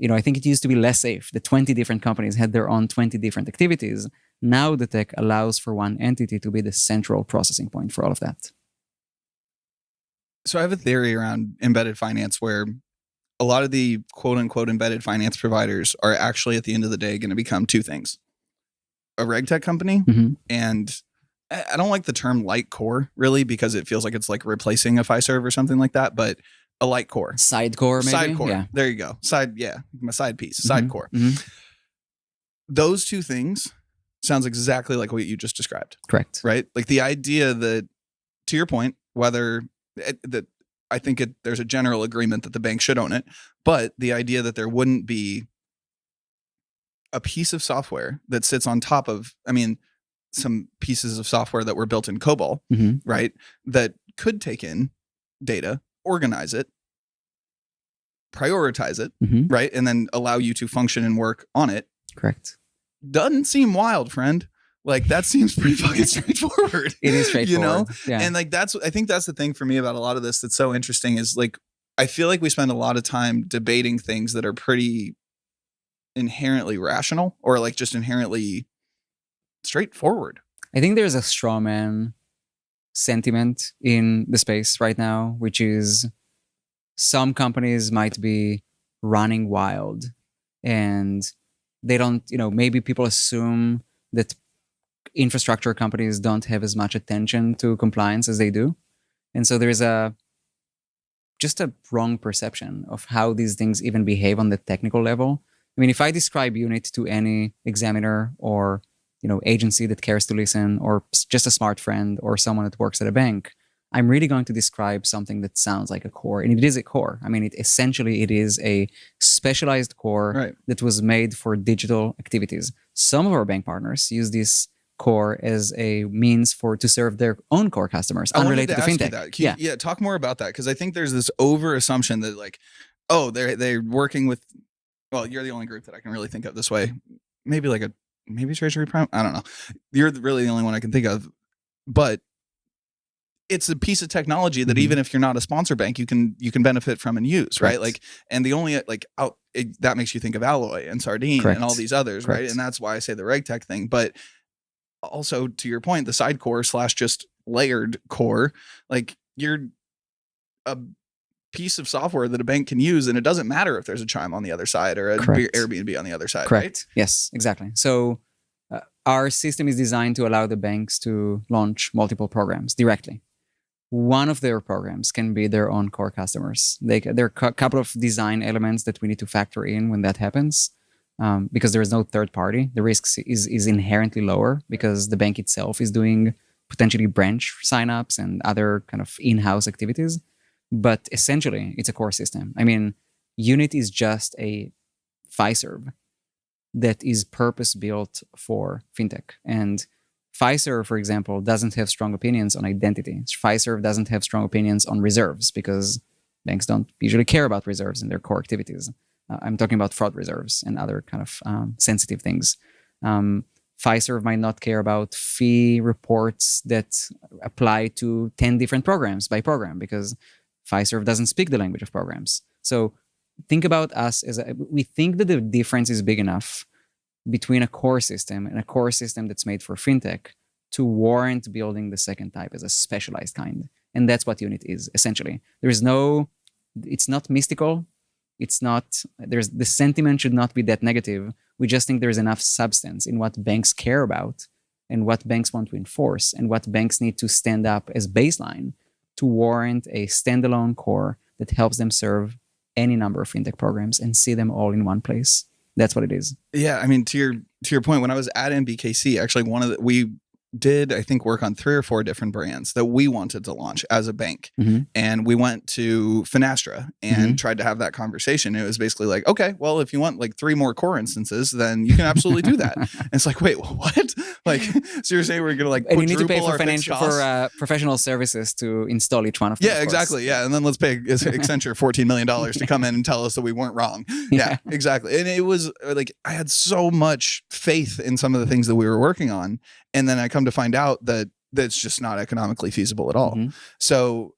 I think it used to be less safe. The 20 different companies had their own 20 different activities. Now the tech allows for one entity to be the central processing point for all of that. So I have a theory around embedded finance where a lot of the quote unquote embedded finance providers are actually at the end of the day going to become two things: a RegTech company and I don't like the term light core really because it feels like it's like replacing a Fiserv or something like that, but a light core. Side core, maybe? Side core. Yeah. There you go. My side piece, side core. Those two things sounds exactly like what you just described. Correct. Right? Like the idea that, to your point, whether that I think there's a general agreement that the bank should own it, but the idea that there wouldn't be a piece of software that sits on top of, some pieces of software that were built in COBOL, right? That could take in data, organize it, prioritize it, right? And then allow you to function and work on it. Correct. Doesn't seem wild, friend. Like that seems pretty fucking straightforward. It is straightforward. Yeah. And like I think that's the thing for me about a lot of this that's so interesting is like, I feel like we spend a lot of time debating things that are pretty inherently rational or like just inherently straightforward. I think there's a straw man sentiment in the space right now, which is some companies might be running wild and they don't, maybe people assume that infrastructure companies don't have as much attention to compliance as they do. And so there's just a wrong perception of how these things even behave on the technical level. If I describe unit to any examiner or agency that cares to listen, or just a smart friend or someone that works at a bank, I'm really going to describe something that sounds like a core. And it is a core. It is a specialized core that was made for digital activities. Some of our bank partners use this core as a means to serve their own core customers, unrelated to fintech. Talk more about that, because I think there's this over assumption that like, oh, they're working with, well, you're the only group that I can really think of this way. Maybe Treasury Prime. I don't know. You're really the only one I can think of, but it's a piece of technology that even if you're not a sponsor bank, you can benefit from and use, right? Like, and the only that makes you think of alloy and sardine and all these others, right? And that's why I say the RegTech thing. But also to your point, the side core / just layered core, like you're a piece of software that a bank can use, and it doesn't matter if there's a Chime on the other side or an Airbnb on the other side. Correct. Right? Yes, exactly. So our system is designed to allow the banks to launch multiple programs directly. One of their programs can be their own core customers. There are a couple of design elements that we need to factor in when that happens, because there is no third party. The risk is inherently lower because the bank itself is doing potentially branch signups and other kind of in-house activities. But essentially, it's a core system. Unit is just a Fiserv that is purpose-built for fintech. And Fiserv, for example, doesn't have strong opinions on identity. Fiserv doesn't have strong opinions on reserves because banks don't usually care about reserves in their core activities. I'm talking about fraud reserves and other kind of sensitive things. Fiserv might not care about fee reports that apply to 10 different programs by program because Fiserv doesn't speak the language of programs. So think about us we think that the difference is big enough between a core system and a core system that's made for fintech to warrant building the second type as a specialized kind. And that's what Unit is, essentially. It's not mystical. The sentiment should not be that negative. We just think there's enough substance in what banks care about and what banks want to enforce and what banks need to stand up as baseline to warrant a standalone core that helps them serve any number of fintech programs and see them all in one place. That's what it is. Yeah, to your point, when I was at NBKC, actually we did, I think, work on 3 or 4 different brands that we wanted to launch as a bank. And we went to Finastra and tried to have that conversation. It was basically like, okay, well, if you want like 3 more core instances, then you can absolutely do that. And it's like, wait, what? Like, so you're saying we're going to like, and you need to pay for professional services to install each one of them. Yeah, exactly. Yeah. And then let's pay Accenture $14 million to come in and tell us that we weren't wrong. Yeah, exactly. And it was like, I had so much faith in some of the things that we were working on. And then I come to find out that that's just not economically feasible at all. Mm-hmm. So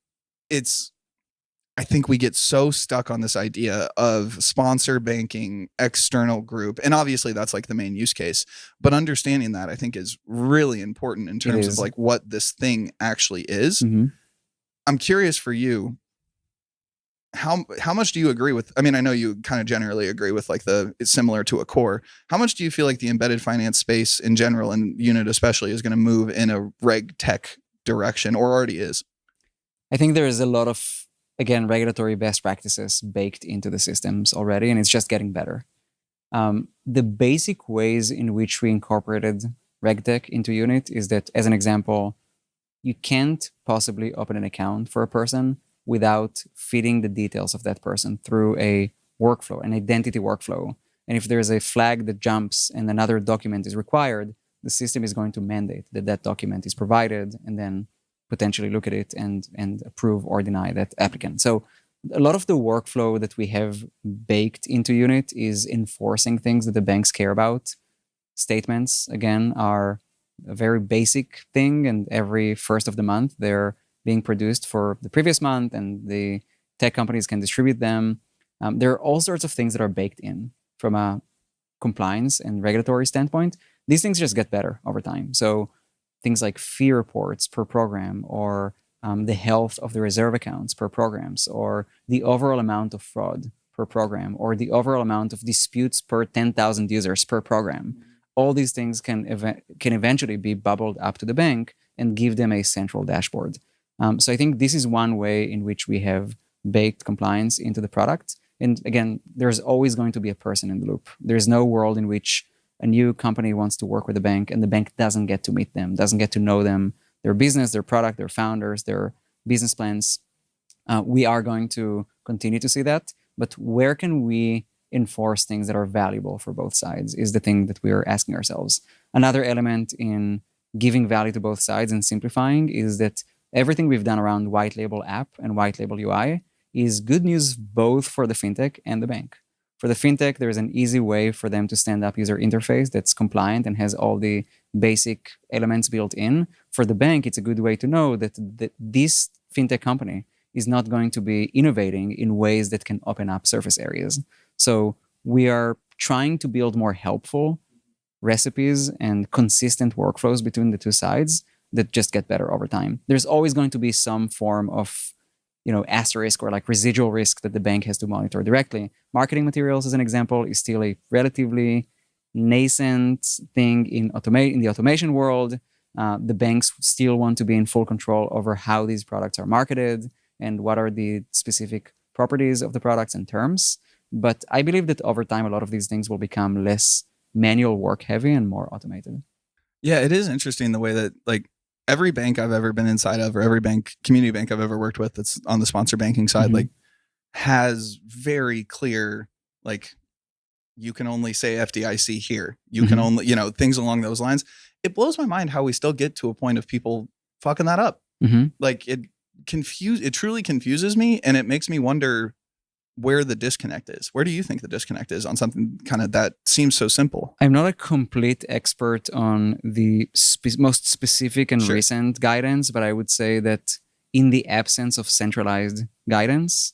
I think we get so stuck on this idea of sponsor banking, external group. And obviously that's like the main use case, but understanding that I think is really important in terms of like what this thing actually is. Mm-hmm. I'm curious for you, how much do you agree with? I mean, I know you kind of generally agree with like it's similar to a core. How much do you feel like the embedded finance space in general and Unit especially is going to move in a RegTech direction or already is? I think there is a lot of, again, regulatory best practices baked into the systems already, and it's just getting better. The basic ways in which we incorporated RegTech into Unit is that, as an example, you can't possibly open an account for a person without feeding the details of that person through a workflow, an identity workflow. And if there's a flag that jumps and another document is required, the system is going to mandate that that document is provided and then potentially look at it and approve or deny that applicant. So a lot of the workflow that we have baked into Unit is enforcing things that the banks care about. Statements, again, are a very basic thing, and every first of the month they're being produced for the previous month, and the tech companies can distribute them. There are all sorts of things that are baked in from a compliance and regulatory standpoint. These things just get better over time. So things like fee reports per program, or the health of the reserve accounts per programs, or the overall amount of fraud per program, or the overall amount of disputes per 10,000 users per program. All these things can eventually be bubbled up to the bank and give them a central dashboard. So I think this is one way in which we have baked compliance into the product. And again, there's always going to be a person in the loop. There's no world in which a new company wants to work with a bank and the bank doesn't get to meet them, doesn't get to know them, their business, their product, their founders, their business plans. We are going to continue to see that. But where can we enforce things that are valuable for both sides is the thing that we are asking ourselves. Another element in giving value to both sides and simplifying is that everything we've done around white label app and white label UI is good news both for the fintech and the bank. For the fintech, there's an easy way for them to stand up user interface that's compliant and has all the basic elements built in. For the bank, it's a good way to know that this fintech company is not going to be innovating in ways that can open up surface areas. So we are trying to build more helpful recipes and consistent workflows between the two sides that just get better over time. There's always going to be some form of, asterisk or like residual risk that the bank has to monitor directly. Marketing materials, as an example, is still a relatively nascent thing in the automation world. The banks still want to be in full control over how these products are marketed and what are the specific properties of the products and terms. But I believe that over time, a lot of these things will become less manual work heavy and more automated. Yeah, it is interesting the way that like every bank I've ever been inside of, or every community bank I've ever worked with that's on the sponsor banking side, like has very clear, like you can only say FDIC here. You can only, things along those lines. It blows my mind how we still get to a point of people fucking that up. Like it truly confuses me, and it makes me wonder where the disconnect is. Where do you think the disconnect is on something kind of that seems so simple? I'm not a complete expert on the most specific and recent guidance, but I would say that in the absence of centralized guidance,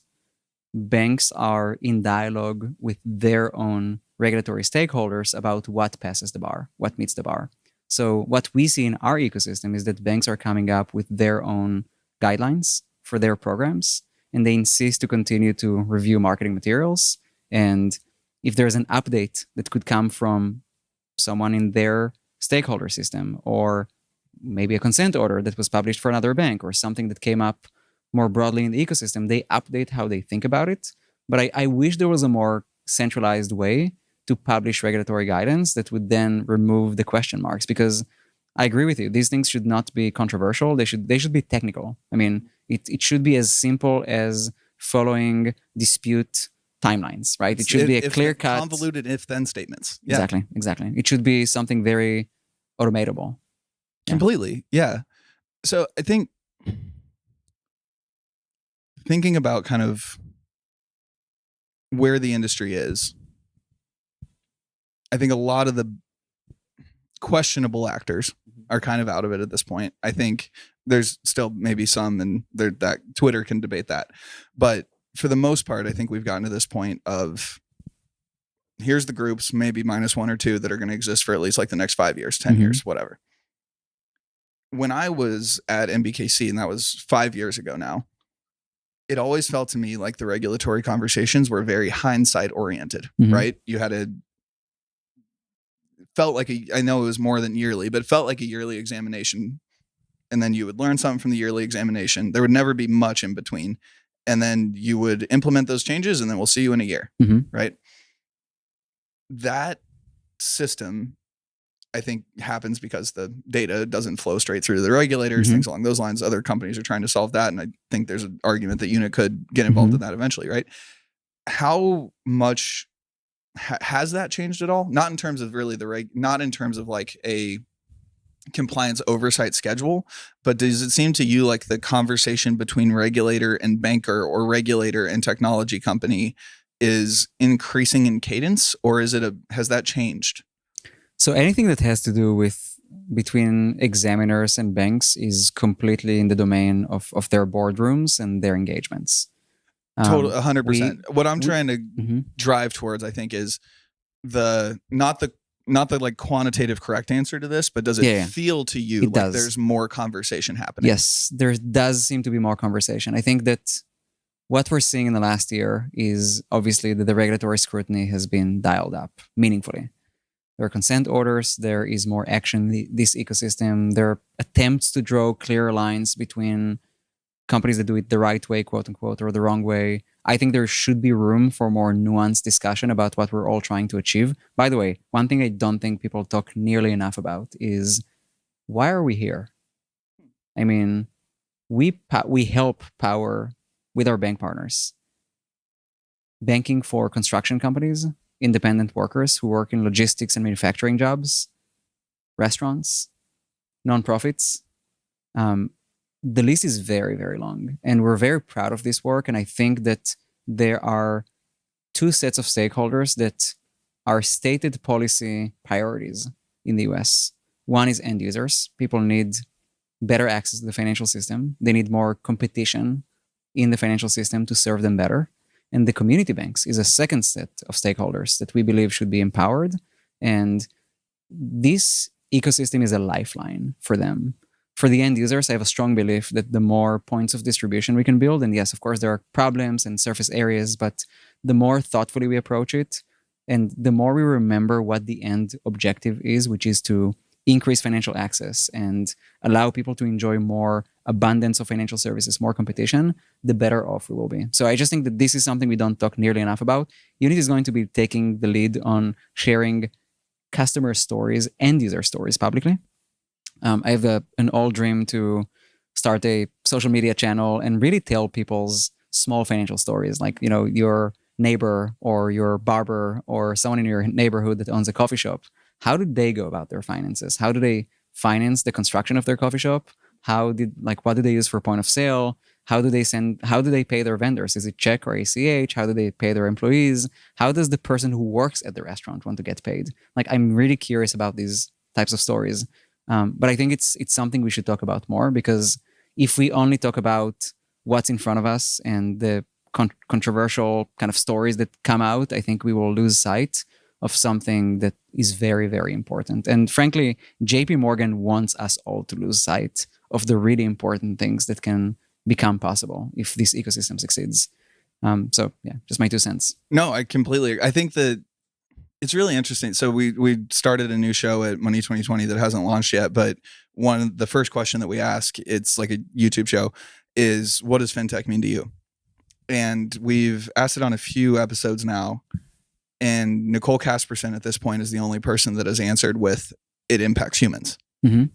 banks are in dialogue with their own regulatory stakeholders about what passes the bar, what meets the bar. So what we see in our ecosystem is that banks are coming up with their own guidelines for their programs, and they insist to continue to review marketing materials. And if there's an update that could come from someone in their stakeholder system, or maybe a consent order that was published for another bank, or something that came up more broadly in the ecosystem, they update how they think about it. But I wish there was a more centralized way to publish regulatory guidance that would then remove the question marks, because I agree with you. These things should not be controversial. They should be technical. I mean, it should be as simple as following dispute timelines, right? It should be a clear-cut, convoluted if-then statements. Yeah. Exactly. It should be something very automatable. Completely. Yeah. So I think thinking about kind of where the industry is, I think a lot of the questionable actors are kind of out of it at this point. I think there's still maybe some, and that Twitter can debate that. But for the most part, I think we've gotten to this point of here's the groups, maybe minus one or two, that are going to exist for at least like the next 5 years, 10 years, whatever. When I was at MBKC, and that was 5 years ago now, it always felt to me like the regulatory conversations were very hindsight oriented, right? You had felt like I know it was more than yearly, but it felt like a yearly examination. And then you would learn something from the yearly examination. There would never be much in between. And then you would implement those changes, and then we'll see you in a year, right? That system, I think, happens because the data doesn't flow straight through to the regulators, things along those lines. Other companies are trying to solve that. And I think there's an argument that Unit could get involved in that eventually, right? How much has that changed at all? Not in terms of really not in terms of like a compliance oversight schedule, but does it seem to you like the conversation between regulator and banker, or regulator and technology company, is increasing in cadence, or has that changed? So anything that has to do with between examiners and banks is completely in the domain of their boardrooms and their engagements. Total 100%. What I'm trying to drive towards, I think, is not the like quantitative correct answer to this, but does it feel to you like there's more conversation happening? Yes, there does seem to be more conversation. I think that what we're seeing in the last year is obviously that the regulatory scrutiny has been dialed up meaningfully. There are consent orders. There is more action in this ecosystem. There are attempts to draw clear lines between companies that do it the right way, quote unquote, or the wrong way. I think there should be room for more nuanced discussion about what we're all trying to achieve. By the way, one thing I don't think people talk nearly enough about is, why are we here? I mean, we help power with our bank partners. Banking for construction companies, independent workers who work in logistics and manufacturing jobs, restaurants, nonprofits. The list is very, very long, and we're very proud of this work. And I think that there are two sets of stakeholders that are stated policy priorities in the US. One is end users. People need better access to the financial system. They need more competition in the financial system to serve them better. And the community banks is a second set of stakeholders that we believe should be empowered. And this ecosystem is a lifeline for them. For the end users, I have a strong belief that the more points of distribution we can build, and yes, of course, there are problems and surface areas, but the more thoughtfully we approach it, and the more we remember what the end objective is, which is to increase financial access and allow people to enjoy more abundance of financial services, more competition, the better off we will be. So I just think that this is something we don't talk nearly enough about. Unit is going to be taking the lead on sharing customer stories and user stories publicly. I have an old dream to start a social media channel and really tell people's small financial stories, like, you know, your neighbor or your barber or someone in your neighborhood that owns a coffee shop. How did they go about their finances? How do they finance the construction of their coffee shop? What do they use for point of sale? How do they pay their vendors? Is it check or ACH? How do they pay their employees? How does the person who works at the restaurant want to get paid? Like, I'm really curious about these types of stories. But I think it's something we should talk about more, because if we only talk about what's in front of us and the controversial kind of stories that come out, I think we will lose sight of something that is very, very important. And frankly, JP Morgan wants us all to lose sight of the really important things that can become possible if this ecosystem succeeds. So yeah, just my 2 cents. No, I completely agree. I think that it's really interesting. So we started a new show at Money 2020 that hasn't launched yet, but the first question that we ask, it's like a YouTube show, is what does fintech mean to you? And we've asked it on a few episodes now. And Nicole Casperson at this point is the only person that has answered with it impacts humans,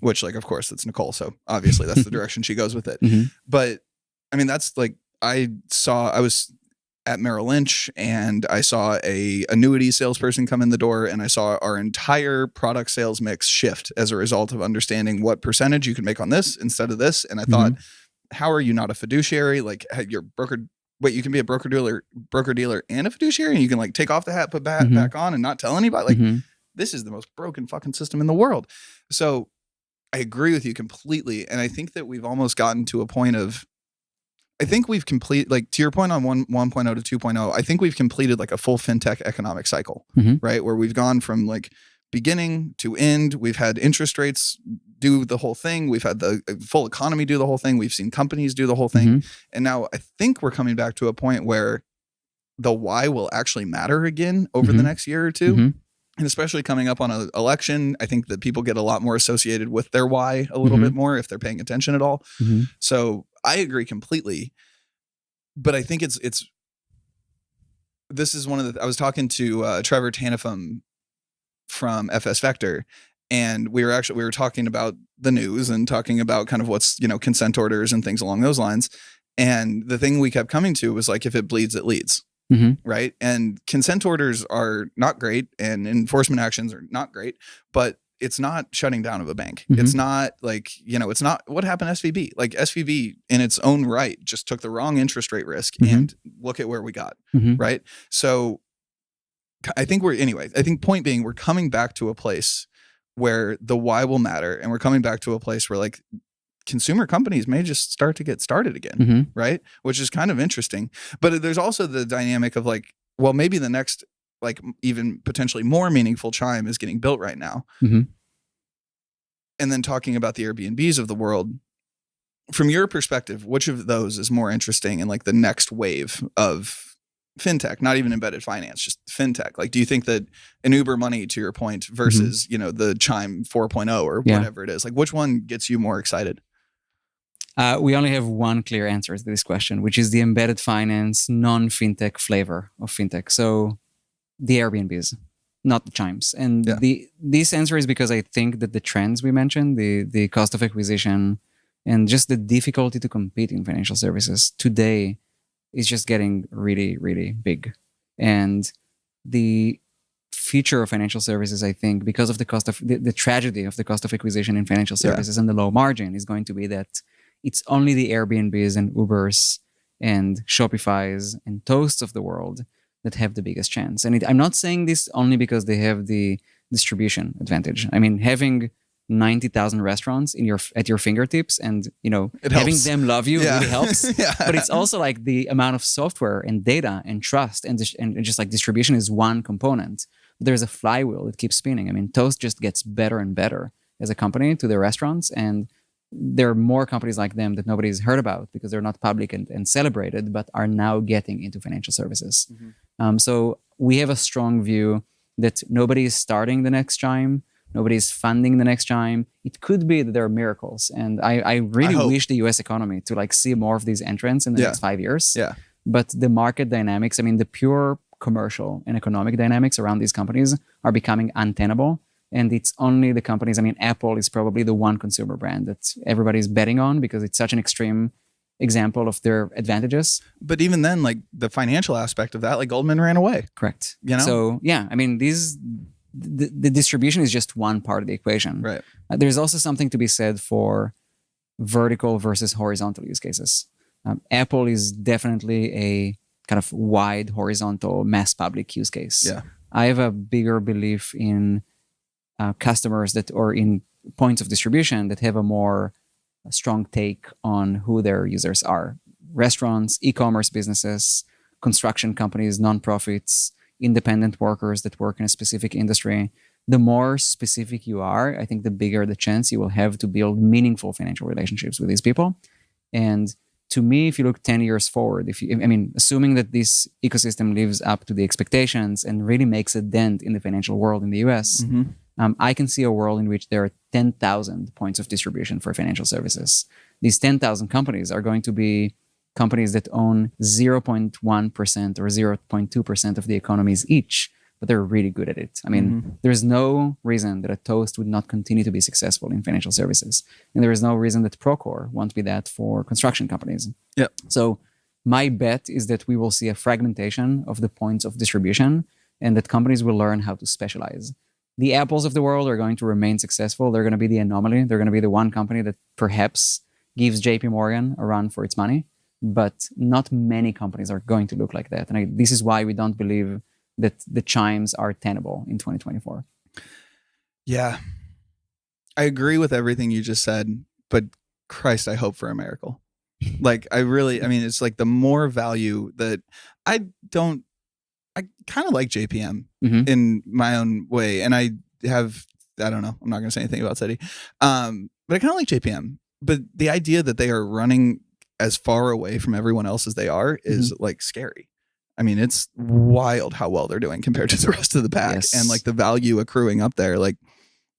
which, like, of course, that's Nicole. So obviously that's the direction she goes with it. But I mean, that's like, I was at Merrill Lynch and I saw a annuity salesperson come in the door, and I saw our entire product sales mix shift as a result of understanding what percentage you can make on this instead of this. And I thought, how are you not a fiduciary? Like, you're broker. Wait, you can be a broker dealer and a fiduciary, and you can like take off the hat, put back on, and not tell anybody. Like, this is the most broken fucking system in the world. So I agree with you completely. And I think that we've almost gotten to a point of, I think we've completed, like to your point on 1.0 to 2.0, I think we've completed like a full fintech economic cycle, right? Where we've gone from like beginning to end. We've had interest rates do the whole thing. We've had the full economy do the whole thing. We've seen companies do the whole thing. And now I think we're coming back to a point where the why will actually matter again over the next year or two. And especially coming up on an election, I think that people get a lot more associated with their why a little bit more if they're paying attention at all. So I agree completely. But I think this is one of the, I was talking to Trevor Tanifum from FS Vector, and we were talking about the news and talking about kind of what's, consent orders and things along those lines. And the thing we kept coming to was like, if it bleeds, it leads. Right. And consent orders are not great and enforcement actions are not great, but it's not shutting down of a bank. It's not like, it's not what happened to SVB. Like SVB in its own right just took the wrong interest rate risk and look at where we got. Right. So I think point being, we're coming back to a place where the why will matter. And we're coming back to a place where like consumer companies may just start to get started again, right? Which is kind of interesting. But there's also the dynamic of like, well, maybe the next, like even potentially more meaningful chime is getting built right now. And then talking about the Airbnbs of the world, from your perspective, which of those is more interesting in like the next wave of fintech, not even embedded finance, just fintech? Like, do you think that an Uber Money, to your point, versus, the Chime 4.0 or whatever it is, like which one gets you more excited? We only have one clear answer to this question, which is the embedded finance, non-fintech flavor of fintech. So the Airbnbs, not the Chimes. And this answer is because I think that the trends we mentioned, the cost of acquisition and just the difficulty to compete in financial services today is just getting really, really big. And the future of financial services, I think, because of the cost of the tragedy of the cost of acquisition in financial services and the low margin, is going to be that it's only the Airbnbs and Ubers and Shopifys and Toasts of the world that have the biggest chance. And I'm not saying this only because they have the distribution advantage. I mean, having 90,000 restaurants at your fingertips and, having them love you really helps. But it's also like the amount of software and data and trust and just like distribution is one component. There's a flywheel that keeps spinning. I mean, Toast just gets better and better as a company to their restaurants, and there are more companies like them that nobody's heard about because they're not public and celebrated, but are now getting into financial services. So we have a strong view that nobody is starting the next Chime. Nobody's funding the next Chime. It could be that there are miracles. And I really wish the US economy to like see more of these entrants in the next 5 years. But the market dynamics, I mean, the pure commercial and economic dynamics around these companies are becoming untenable. And it's only the companies, I mean, Apple is probably the one consumer brand that everybody's betting on because it's such an extreme example of their advantages. But even then, like the financial aspect of that, like Goldman ran away. Correct. So yeah, I mean, the distribution is just one part of the equation. Right. There's also something to be said for vertical versus horizontal use cases. Apple is definitely a kind of wide horizontal mass public use case. I have a bigger belief in customers or in points of distribution that have a more strong take on who their users are. Restaurants, e-commerce businesses, construction companies, nonprofits, independent workers that work in a specific industry. The more specific you are, I think the bigger the chance you will have to build meaningful financial relationships with these people. And to me, if you look 10 years forward, assuming that this ecosystem lives up to the expectations and really makes a dent in the financial world in the US, I can see a world in which there are 10,000 points of distribution for financial services. These 10,000 companies are going to be companies that own 0.1% or 0.2% of the economies each, but they're really good at it. I mean, there's no reason that a Toast would not continue to be successful in financial services. And there is no reason that Procore won't be that for construction companies. So my bet is that we will see a fragmentation of the points of distribution and that companies will learn how to specialize. The Apples of the world are going to remain successful. They're going to be the anomaly. They're going to be the one company that perhaps gives JP Morgan a run for its money. But not many companies are going to look like that. And this is why we don't believe that the Chimes are tenable in 2024. Yeah. I agree with everything you just said, but Christ, I hope for a miracle. Like I mean, it's like the more value that I kind of like JPM in my own way. And I don't know, I'm not going to say anything about SETI. But I kind of like JPM, but the idea that they are running as far away from everyone else as they are is like scary. I mean, it's wild how well they're doing compared to the rest of the pack, and like the value accruing up there. Like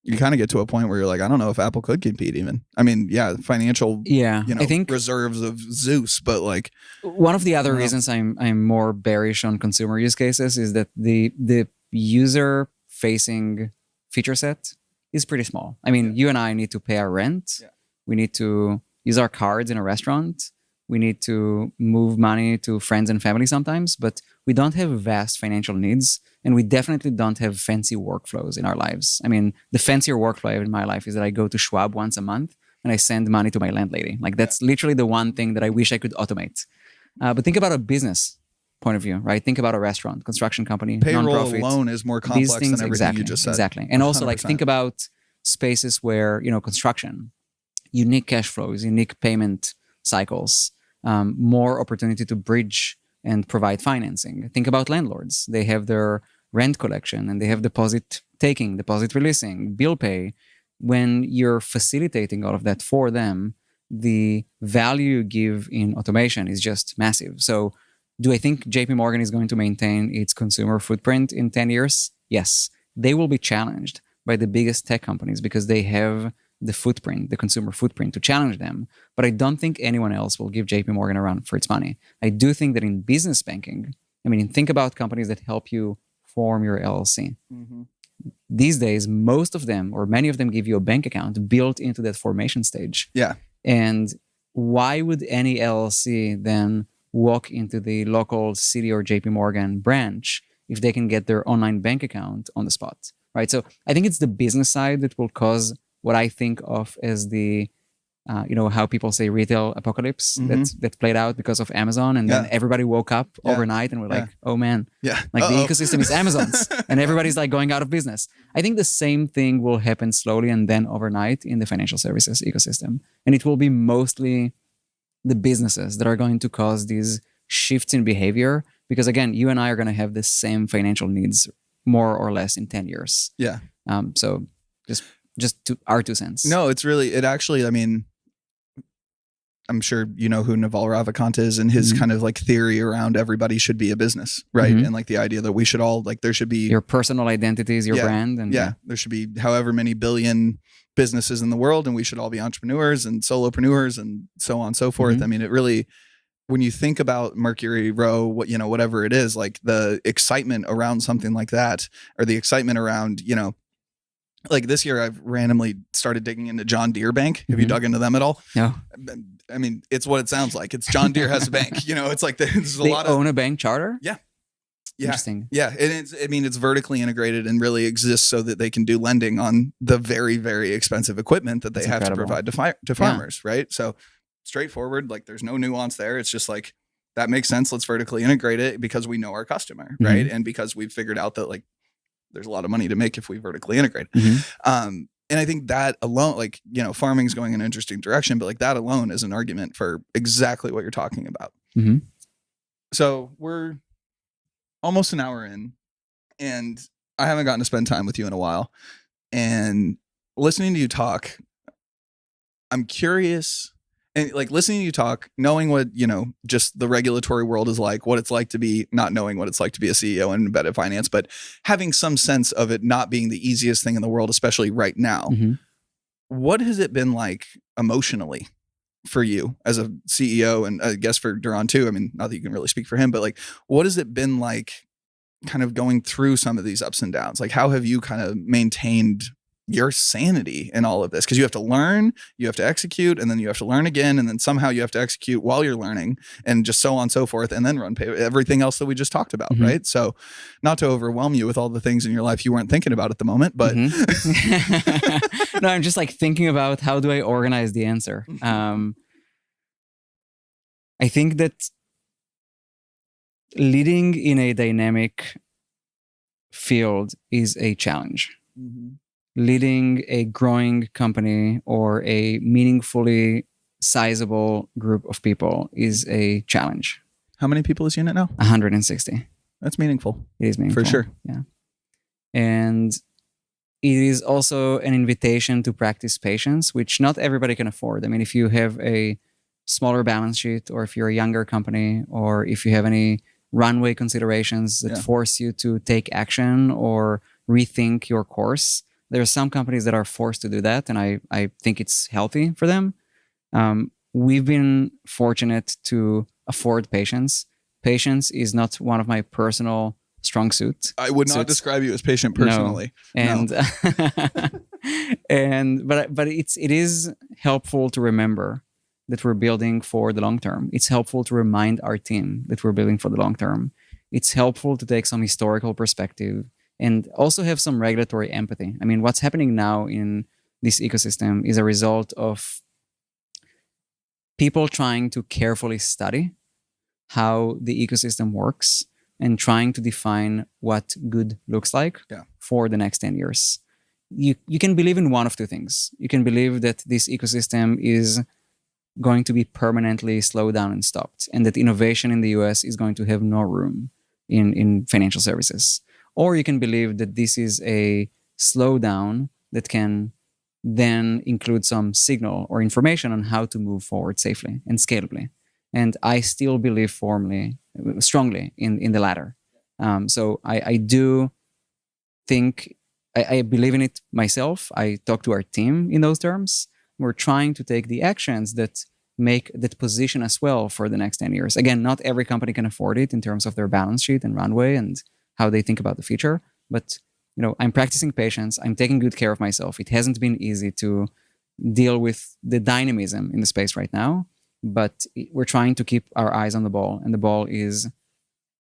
you kind of get to a point where you're like, I don't know if Apple could compete even. I mean, financial, I think reserves of Zeus, but like one of the other reasons I'm more bearish on consumer use cases is that the user facing feature set is pretty small. I mean, you and I need to pay our rent. Yeah. We need to use our cards in a restaurant. We need to move money to friends and family sometimes, but we don't have vast financial needs, and we definitely don't have fancy workflows in our lives. I mean, the fancier workflow in my life is that I go to Schwab once a month and I send money to my landlady. Like that's literally the one thing that I wish I could automate. But think about a business point of view, right? Think about a restaurant, construction company, payroll nonprofit. Alone is more complex than everything you just said. Exactly. And also like think about spaces where, construction, unique cash flows, unique payment cycles, more opportunity to bridge and provide financing. Think about landlords. They have their rent collection and they have deposit taking, deposit releasing, bill pay. When you're facilitating all of that for them, the value you give in automation is just massive. So do I think JP Morgan is going to maintain its consumer footprint in 10 years? Yes. They will be challenged by the biggest tech companies because they have the footprint, the consumer footprint to challenge them. But I don't think anyone else will give JP Morgan a run for its money. I do think that in business banking, I mean, think about companies that help you form your LLC. These days, most of them or many of them give you a bank account built into that formation stage. Yeah. And why would any LLC then walk into the local Citi or JP Morgan branch if they can get their online bank account on the spot, right? So I think it's the business side that will cause what I think of as the, how people say retail apocalypse that played out because of Amazon. And then everybody woke up overnight and we're like, oh man, like the ecosystem is Amazon's and everybody's like going out of business. I think the same thing will happen slowly and then overnight in the financial services ecosystem. And it will be mostly the businesses that are going to cause these shifts in behavior. Because again, you and I are going to have the same financial needs more or less in 10 years. Yeah. So just our 2 cents. No, it actually, I mean, I'm sure you know who Naval Ravikant is and his kind of like theory around everybody should be a business, right? And like the idea that we should all like, there should be your personal identity is your brand. And there should be however many billion businesses in the world and we should all be entrepreneurs and solopreneurs and so on and so forth. I mean, it really, when you think about Mercury Row, whatever it is, like the excitement around something like that, or the excitement around, like this year I've randomly started digging into John Deere Bank. Have you dug into them at all? No. I mean, it's what it sounds like. It's John Deere has a bank. It's like there's a lot of... They own a bank charter? Yeah. Interesting. Yeah. And it's vertically integrated and really exists so that they can do lending on the very, very expensive equipment that they have to provide to farmers, right? So straightforward, like there's no nuance there. It's just like, that makes sense. Let's vertically integrate it because we know our customer, right? And because we've figured out that like, there's a lot of money to make if we vertically integrate. And I think that alone, like, farming is going in an interesting direction, but like that alone is an argument for exactly what you're talking about. So we're almost an hour in and I haven't gotten to spend time with you in a while, and listening to you talk, I'm curious. And like listening to you talk, knowing what, just the regulatory world is like, what it's like to be, not knowing what it's like to be a CEO in embedded finance, but having some sense of it not being the easiest thing in the world, especially right now. What has it been like emotionally for you as a CEO, and I guess for Duran too? I mean, not that you can really speak for him, but like, what has it been like kind of going through some of these ups and downs? Like, how have you kind of maintained your sanity in all of this? Because you have to learn, you have to execute, and then you have to learn again, and then somehow you have to execute while you're learning, and just so on and so forth, and then run everything else that we just talked about, right? So not to overwhelm you with all the things in your life you weren't thinking about at the moment, but no, I'm just like thinking about how do I organize the answer. I think that leading in a dynamic field is a challenge. leading a growing company or a meaningfully sizable group of people is a challenge. How many people is Unit now? 160. That's meaningful. It is meaningful. For sure. Yeah. And it is also an invitation to practice patience, which not everybody can afford. I mean, if you have a smaller balance sheet, or if you're a younger company, or if you have any runway considerations that force you to take action or rethink your course, there are some companies that are forced to do that, and I think it's healthy for them. We've been fortunate to afford patience. Patience is not one of my personal strong suits. I would not describe you as patient personally. No. And but it is helpful to remember that we're building for the long term. It's helpful to remind our team that we're building for the long term. It's helpful to take some historical perspective and also have some regulatory empathy. I mean, what's happening now in this ecosystem is a result of people trying to carefully study how the ecosystem works and trying to define what good looks like for the next 10 years. You can believe in one of two things. You can believe that this ecosystem is going to be permanently slowed down and stopped, and that innovation in the US is going to have no room in financial services. Or you can believe that this is a slowdown that can then include some signal or information on how to move forward safely and scalably. And I still believe strongly in the latter. So I do think, I believe in it myself. I talk to our team in those terms. We're trying to take the actions that position us well for the next 10 years. Again, not every company can afford it in terms of their balance sheet and runway and how they think about the future. But I'm practicing patience. I'm taking good care of myself. It hasn't been easy to deal with the dynamism in the space right now, but we're trying to keep our eyes on the ball. And the ball is,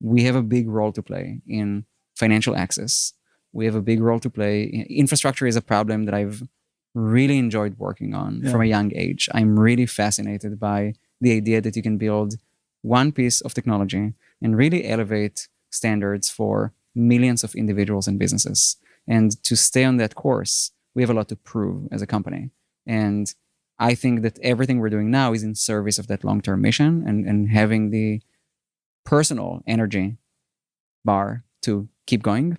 we have a big role to play in financial access. We have a big role to play. Infrastructure is a problem that I've really enjoyed working on from a young age. I'm really fascinated by the idea that you can build one piece of technology and really elevate standards for millions of individuals and businesses. And to stay on that course, we have a lot to prove as a company. And I think that everything we're doing now is in service of that long-term mission, and having the personal energy bar to keep going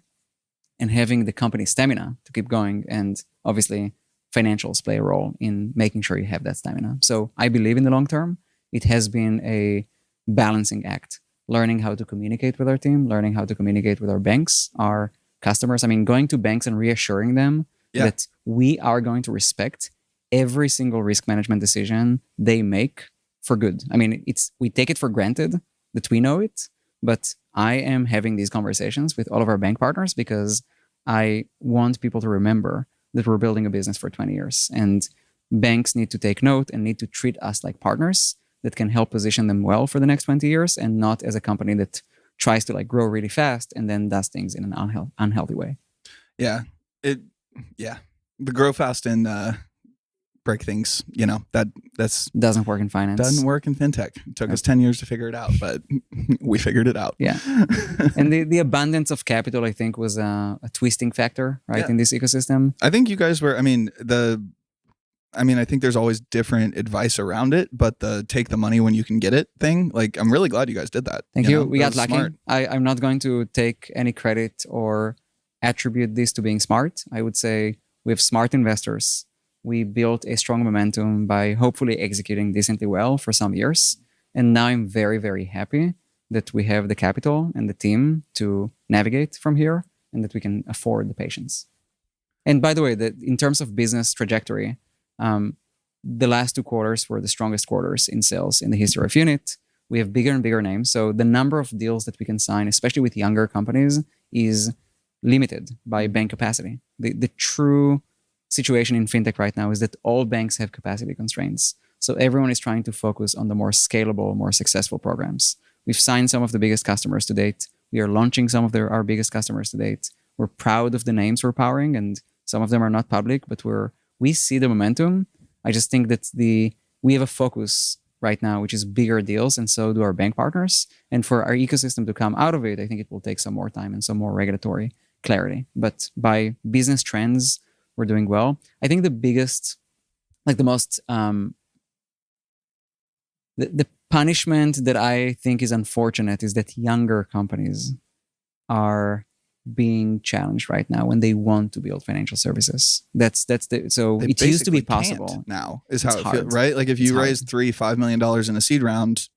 and having the company stamina to keep going. And obviously financials play a role in making sure you have that stamina. So I believe in the long term. It has been a balancing act, learning how to communicate with our team, learning how to communicate with our banks, our customers. I mean, going to banks and reassuring them that we are going to respect every single risk management decision they make for good. I mean, we take it for granted that we know it, but I am having these conversations with all of our bank partners because I want people to remember that we're building a business for 20 years. And banks need to take note and need to treat us like partners that can help position them well for the next 20 years, and not as a company that tries to grow really fast and then does things in an unhealthy way. Yeah. The grow fast and break things, that's doesn't work in finance. Doesn't work in fintech. It took us 10 years to figure it out, but we figured it out. Yeah. And the abundance of capital, I think, was a twisting factor, right, in this ecosystem. I think you guys were, I think there's always different advice around it, but the take the money when you can get it thing, I'm really glad you guys did that. Thank you. We got lucky. I'm not going to take any credit or attribute this to being smart. I would say we have smart investors. We built a strong momentum by hopefully executing decently well for some years. And now I'm very, very happy that we have the capital and the team to navigate from here, and that we can afford the patience. And by the way, in terms of business trajectory, the last 2 quarters were the strongest quarters in sales in the history of Unit. We have bigger and bigger names. So the number of deals that we can sign, especially with younger companies, is limited by bank capacity. The true situation in fintech right now is that all banks have capacity constraints. So everyone is trying to focus on the more scalable, more successful programs. We've signed some of the biggest customers to date. We are launching some of our biggest customers to date. We're proud of the names we're powering, and some of them are not public, but we see the momentum. I just think that we have a focus right now, which is bigger deals, and so do our bank partners. And for our ecosystem to come out of it, I think it will take some more time and some more regulatory clarity. But by business trends, we're doing well. I think the biggest, like the most, the punishment that I think is unfortunate is that younger companies are being challenged right now when they want to build financial services. So it used to be possible. Now is how it feels, right? Like if you raise $3-5 million in a seed round,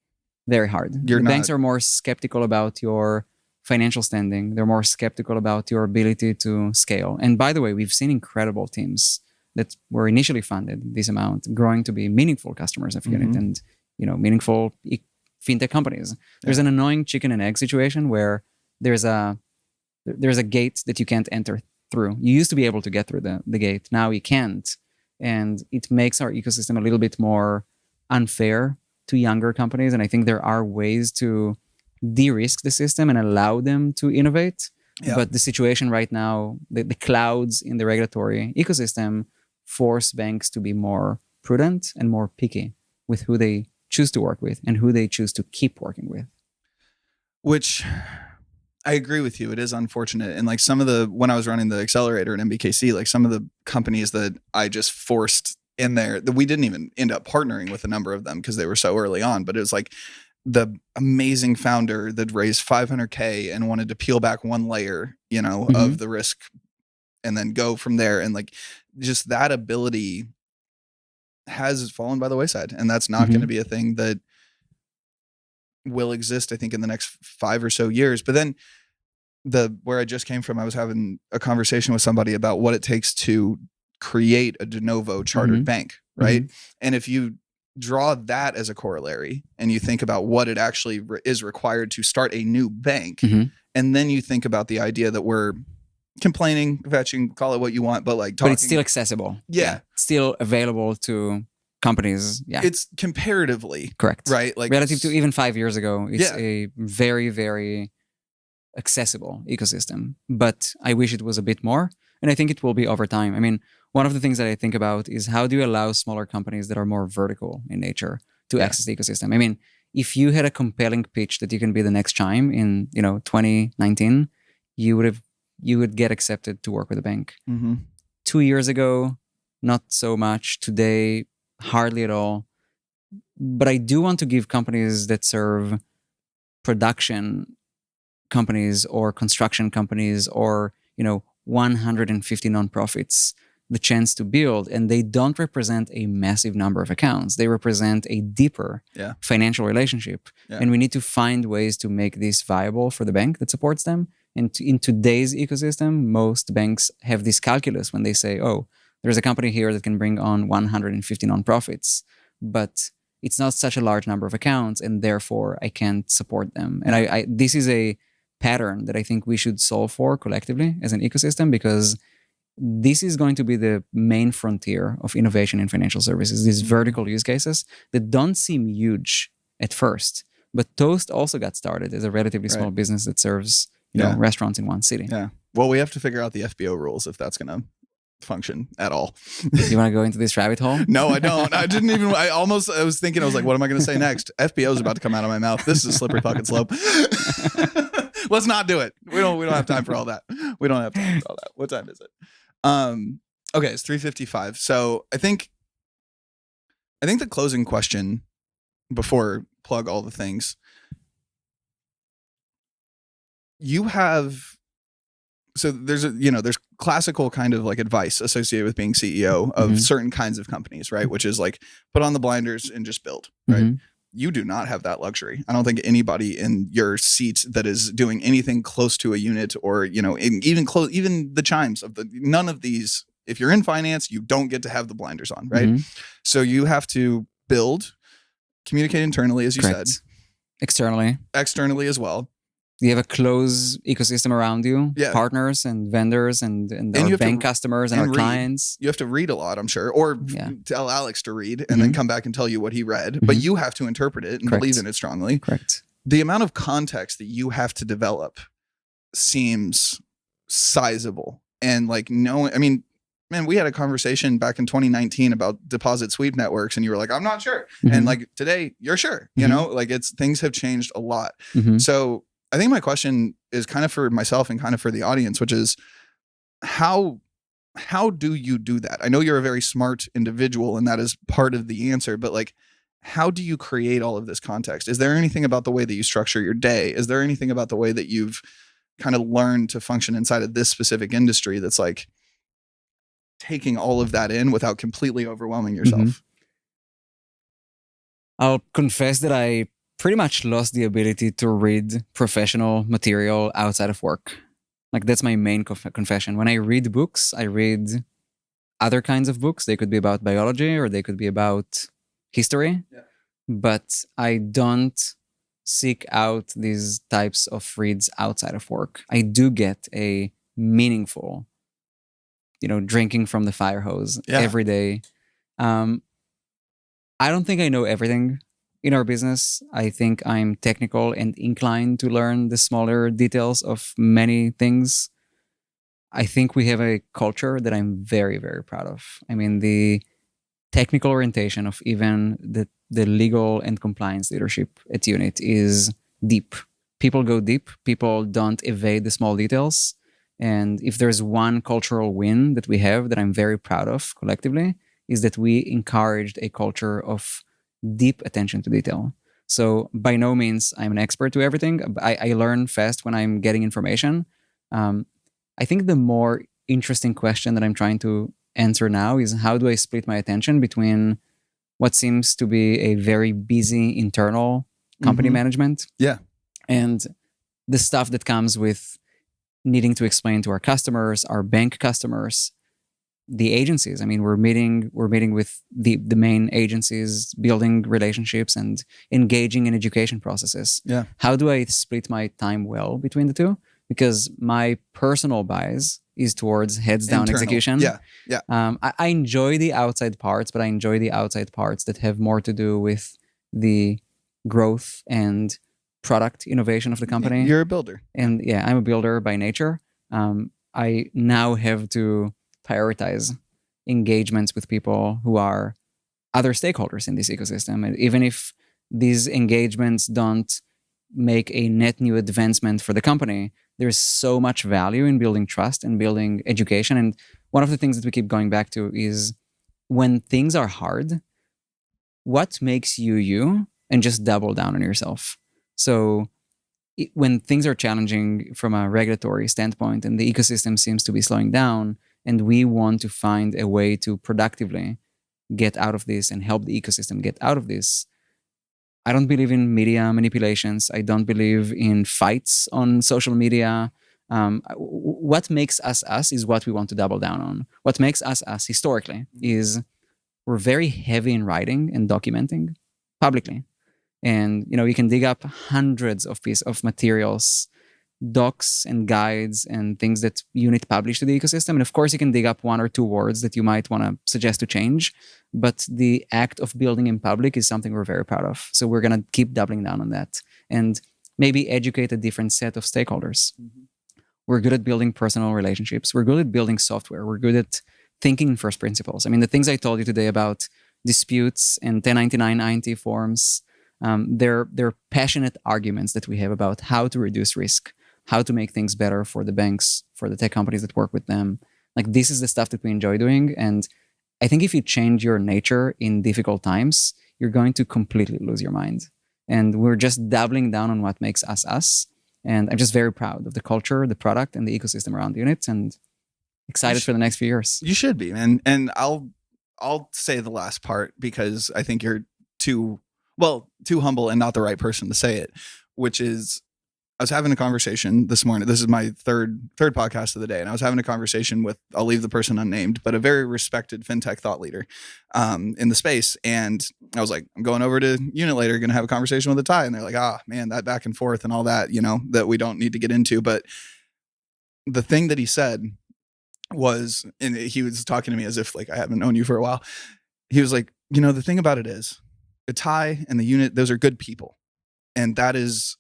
very hard. The banks are more skeptical about your financial standing. They're more skeptical about your ability to scale. And by the way, we've seen incredible teams that were initially funded this amount growing to be meaningful customers of Unit and meaningful fintech companies. There's an annoying chicken and egg situation where there's a gate that you can't enter through. You used to be able to get through the gate. Now you can't. And it makes our ecosystem a little bit more unfair to younger companies. And I think there are ways to de-risk the system and allow them to innovate. Yeah. But the situation right now, the clouds in the regulatory ecosystem force banks to be more prudent and more picky with who they choose to work with and who they choose to keep working with. Which I agree with you. It is unfortunate. And like when I was running the accelerator at MBKC, like some of the companies that I just forced in there, that we didn't even end up partnering with a number of them because they were so early on, but it was like the amazing founder that raised $500K and wanted to peel back one layer, of the risk and then go from there. And like just that ability has fallen by the wayside. And that's not going to be a thing that will exist, I think, in the next 5 or so years. But then where I just came from, I was having a conversation with somebody about what it takes to create a de novo chartered bank, right? And if you draw that as a corollary and you think about what it actually is required to start a new bank, and then you think about the idea that we're complaining, fetching, call it what you want, but like talking, but it's still accessible. Yeah. Still available to companies. Yeah. It's comparatively correct. Right? Like relative to even 5 years ago, it's a very, very accessible ecosystem. But I wish it was a bit more. And I think it will be over time. I mean, one of the things that I think about is how do you allow smaller companies that are more vertical in nature to access the ecosystem? I mean, if you had a compelling pitch that you can be the next Chime in 2019, you would get accepted to work with a bank. 2 years ago, not so much. Today, hardly at all. But I do want to give companies that serve production companies or construction companies or 150 nonprofits the chance to build, and they don't represent a massive number of accounts. They represent a deeper financial relationship. And we need to find ways to make this viable for the bank that supports them. And in today's ecosystem, most banks have this calculus when they say, oh, there's a company here that can bring on 150 nonprofits, but it's not such a large number of accounts, and therefore I can't support them. And I this is a pattern that I think we should solve for collectively as an ecosystem, because this is going to be the main frontier of innovation in financial services, these vertical use cases that don't seem huge at first. But Toast also got started as a relatively small business that serves restaurants in one city. Yeah. Well, we have to figure out the FBO rules if that's going to function at all. You want to go into this rabbit hole? No, I don't. I didn't even, I was thinking, I was like, what am I going to say next? FBO is about to come out of my mouth. This is a slippery fucking slope. Let's not do it. We don't have time for all that. We don't have time for all that. What time is it? Okay, it's 3:55. So I think the closing question before plug all the things, you have, so there's there's classical kind of like advice associated with being CEO of certain kinds of companies, right? Which is like put on the blinders and just build, right? You do not have that luxury. I don't think anybody in your seat that is doing anything close to a unit or, even the Chimes of none of these, if you're in finance, you don't get to have the blinders on, right? So you have to build, communicate internally, as you said. Externally as well. You have a close ecosystem around you, partners and vendors and our bank customers and our clients. You have to read a lot, I'm sure, or tell Alex to read and then come back and tell you what he read. But you have to interpret it and believe in it strongly. Correct. The amount of context that you have to develop seems sizable. And like, man, we had a conversation back in 2019 about deposit sweep networks, and you were like, I'm not sure. And like today, you're sure. Like things have changed a lot. So I think my question is kind of for myself and kind of for the audience, which is how how do you do that? I know you're a very smart individual and that is part of the answer, but like, how do you create all of this context? Is there anything about the way that you structure your day? Is there anything about the way that you've kind of learned to function inside of this specific industry that's like taking all of that in without completely overwhelming yourself? I'll confess that I pretty much lost the ability to read professional material outside of work. Like that's my main confession. When I read books, I read other kinds of books. They could be about biology or they could be about history. Yeah. But I don't seek out these types of reads outside of work. I do get a meaningful, drinking from the fire hose every day. I don't think I know everything in our business. I think I'm technical and inclined to learn the smaller details of many things. I think we have a culture that I'm very, very proud of. I mean, the technical orientation of even the legal and compliance leadership at Unit is deep. People go deep. People don't evade the small details. And if there's one cultural win that we have that I'm very proud of collectively, is that we encouraged a culture of deep attention to detail. So by no means I'm an expert to everything. I learn fast when I'm getting information. I think the more interesting question that I'm trying to answer now is how do I split my attention between what seems to be a very busy internal company management and the stuff that comes with needing to explain to our customers, our bank customers, the agencies. I mean, we're meeting with the main agencies, building relationships and engaging in education processes. Yeah. How do I split my time well between the two? Because my personal bias is towards heads down execution. Yeah. I enjoy the outside parts, but I enjoy the outside parts that have more to do with the growth and product innovation of the company. You're a builder. And yeah, I'm a builder by nature. I now have to prioritize engagements with people who are other stakeholders in this ecosystem. And even if these engagements don't make a net new advancement for the company, there's so much value in building trust and building education. And one of the things that we keep going back to is when things are hard, what makes you you, and just double down on yourself. So when things are challenging from a regulatory standpoint and the ecosystem seems to be slowing down, and we want to find a way to productively get out of this and help the ecosystem get out of this, I don't believe in media manipulations. I don't believe in fights on social media. What makes us us is what we want to double down on. What makes us us historically is we're very heavy in writing and documenting publicly. And, you can dig up hundreds of pieces of materials, docs and guides and things that Unit publish to the ecosystem. And of course, you can dig up one or two words that you might want to suggest to change. But the act of building in public is something we're very proud of. So we're going to keep doubling down on that and maybe educate a different set of stakeholders. We're good at building personal relationships. We're good at building software. We're good at thinking in first principles. I mean, the things I told you today about disputes and 1099 INT forms, they're passionate arguments that we have about how to reduce risk, how to make things better for the banks, for the tech companies that work with them. Like, this is the stuff that we enjoy doing. And I think if you change your nature in difficult times, you're going to completely lose your mind. And we're just doubling down on what makes us us. And I'm just very proud of the culture, the product, and the ecosystem around Unit, and excited for the next few years. You should be. And I'll say the last part because I think you're too humble and not the right person to say it, which is, I was having a conversation this morning. This is my third podcast of the day. And I was having a conversation with, I'll leave the person unnamed, but a very respected fintech thought leader in the space. And I was like, I'm going over to Unit later, going to have a conversation with Itai. And they're like, man, that back and forth and all that, that we don't need to get into. But the thing that he said was, and he was talking to me as if like I haven't known you for a while. He was like, the thing about it is Itai and the Unit, those are good people. And that is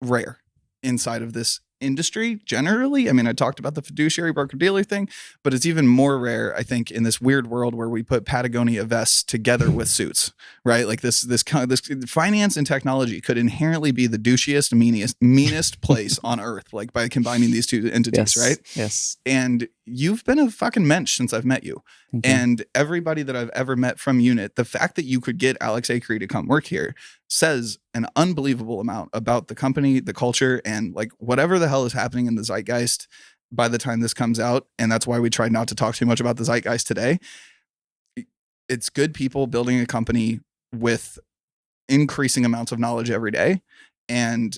rare inside of this industry generally. I mean, I talked about the fiduciary broker dealer thing, but it's even more rare, I think, in this weird world where we put Patagonia vests together with suits, right? Like this finance and technology could inherently be the douchiest, meanest place on earth, like by combining these two entities, right? Yes. And you've been a fucking mensch since I've met you. And everybody that I've ever met from Unit, the fact that you could get Alex Acree to come work here says an unbelievable amount about the company, the culture, and like whatever the hell is happening in the zeitgeist by the time this comes out. And that's why we tried not to talk too much about the zeitgeist today. It's good people building a company with increasing amounts of knowledge every day. And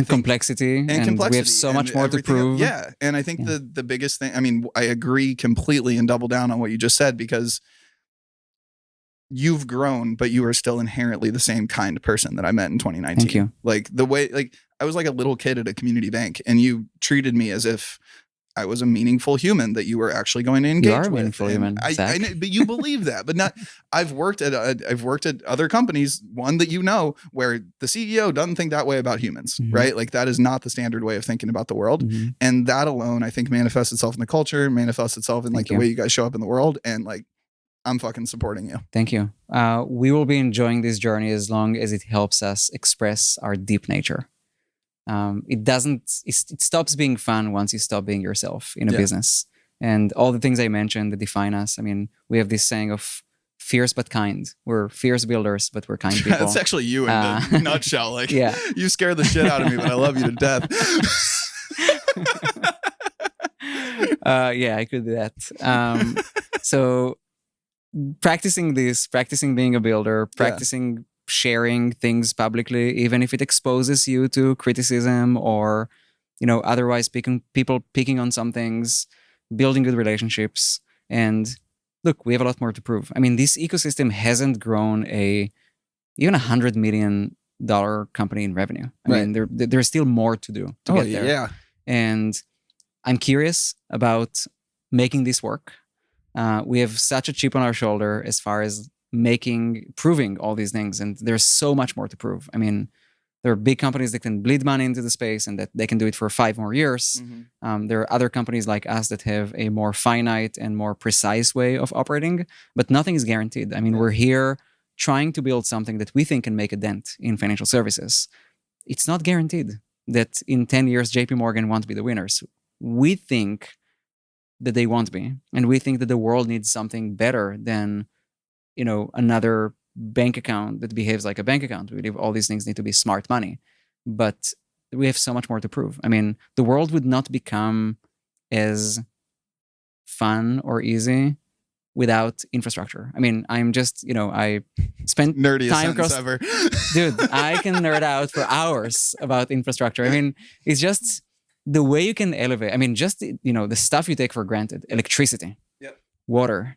complexity. And we have so much more to prove. Yeah. And I think the biggest thing, I mean, I agree completely and double down on what you just said, because you've grown, but you are still inherently the same kind of person that I met in 2019. Thank you. Like the way, like I was like a little kid at a community bank, and you treated me as if I was a meaningful human that you were actually going to engage with. You are a meaningful human, Zach. But you believe that. But not. I've worked at other companies, one that you know, where the CEO doesn't think that way about humans, right? Like that is not the standard way of thinking about the world. And that alone, I think, manifests itself in the culture, manifests itself in like the way you guys show up in the world, and like I'm fucking supporting you. Thank you. We will be enjoying this journey as long as it helps us express our deep nature. It stops being fun once you stop being yourself in a business. And all the things I mentioned that define us. I mean, we have this saying of fierce but kind. We're fierce builders, but we're kind people. That's actually you in a nutshell. Like, you scare the shit out of me, but I love you to death. I could do that. So practicing being a builder, practicing sharing things publicly, even if it exposes you to criticism or, otherwise people picking on some things, building good relationships. And look, we have a lot more to prove. I mean, this ecosystem hasn't grown even $100 million company in revenue. I mean, there's still more to do to get there. Yeah. And I'm curious about making this work. We have such a chip on our shoulder as far as proving all these things, and there's so much more to prove. I mean, there are big companies that can bleed money into the space and that they can do it for 5 more years. There are other companies like us that have a more finite and more precise way of operating, but nothing is guaranteed. I mean, we're here trying to build something that we think can make a dent in financial services. It's not guaranteed that in 10 years JP Morgan won't be the winners. We think that they won't be, and we think that the world needs something better than another bank account that behaves like a bank account. We believe all these things need to be smart money, but we have so much more to prove. I mean, the world would not become as fun or easy without infrastructure. I mean, I'm just, I spent nerdiest time across ever. Dude, I can nerd out for hours about infrastructure. I mean, it's just the way you can elevate. I mean, just, the stuff you take for granted, electricity, water,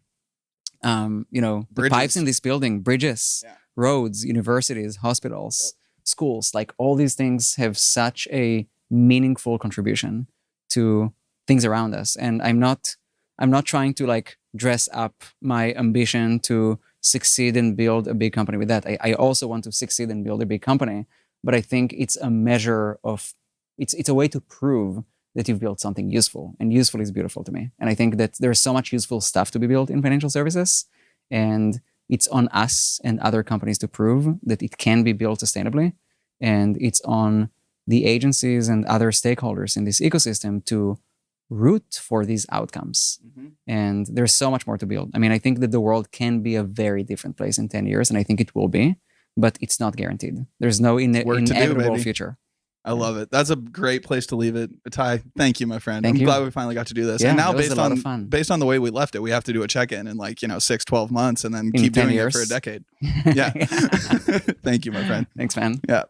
the pipes in this building, bridges, roads, universities, hospitals, schools, like all these things have such a meaningful contribution to things around us. And I'm not trying to like dress up my ambition to succeed and build a big company with that. I also want to succeed and build a big company, but I think it's a measure of, it's a way to prove that you've built something useful, and useful is beautiful to me. And I think that there's so much useful stuff to be built in financial services, and it's on us and other companies to prove that it can be built sustainably. And it's on the agencies and other stakeholders in this ecosystem to root for these outcomes. And there's so much more to build. I mean, I think that the world can be a very different place in 10 years, and I think it will be, but it's not guaranteed. There's no inevitable future. I love it. That's a great place to leave it. Itai, thank you, my friend. I'm glad we finally got to do this. Yeah, and now based on the way we left it, we have to do a check-in in 6-12 months and then keep doing it for a decade. Yeah. Thank you, my friend. Thanks, man. Yeah.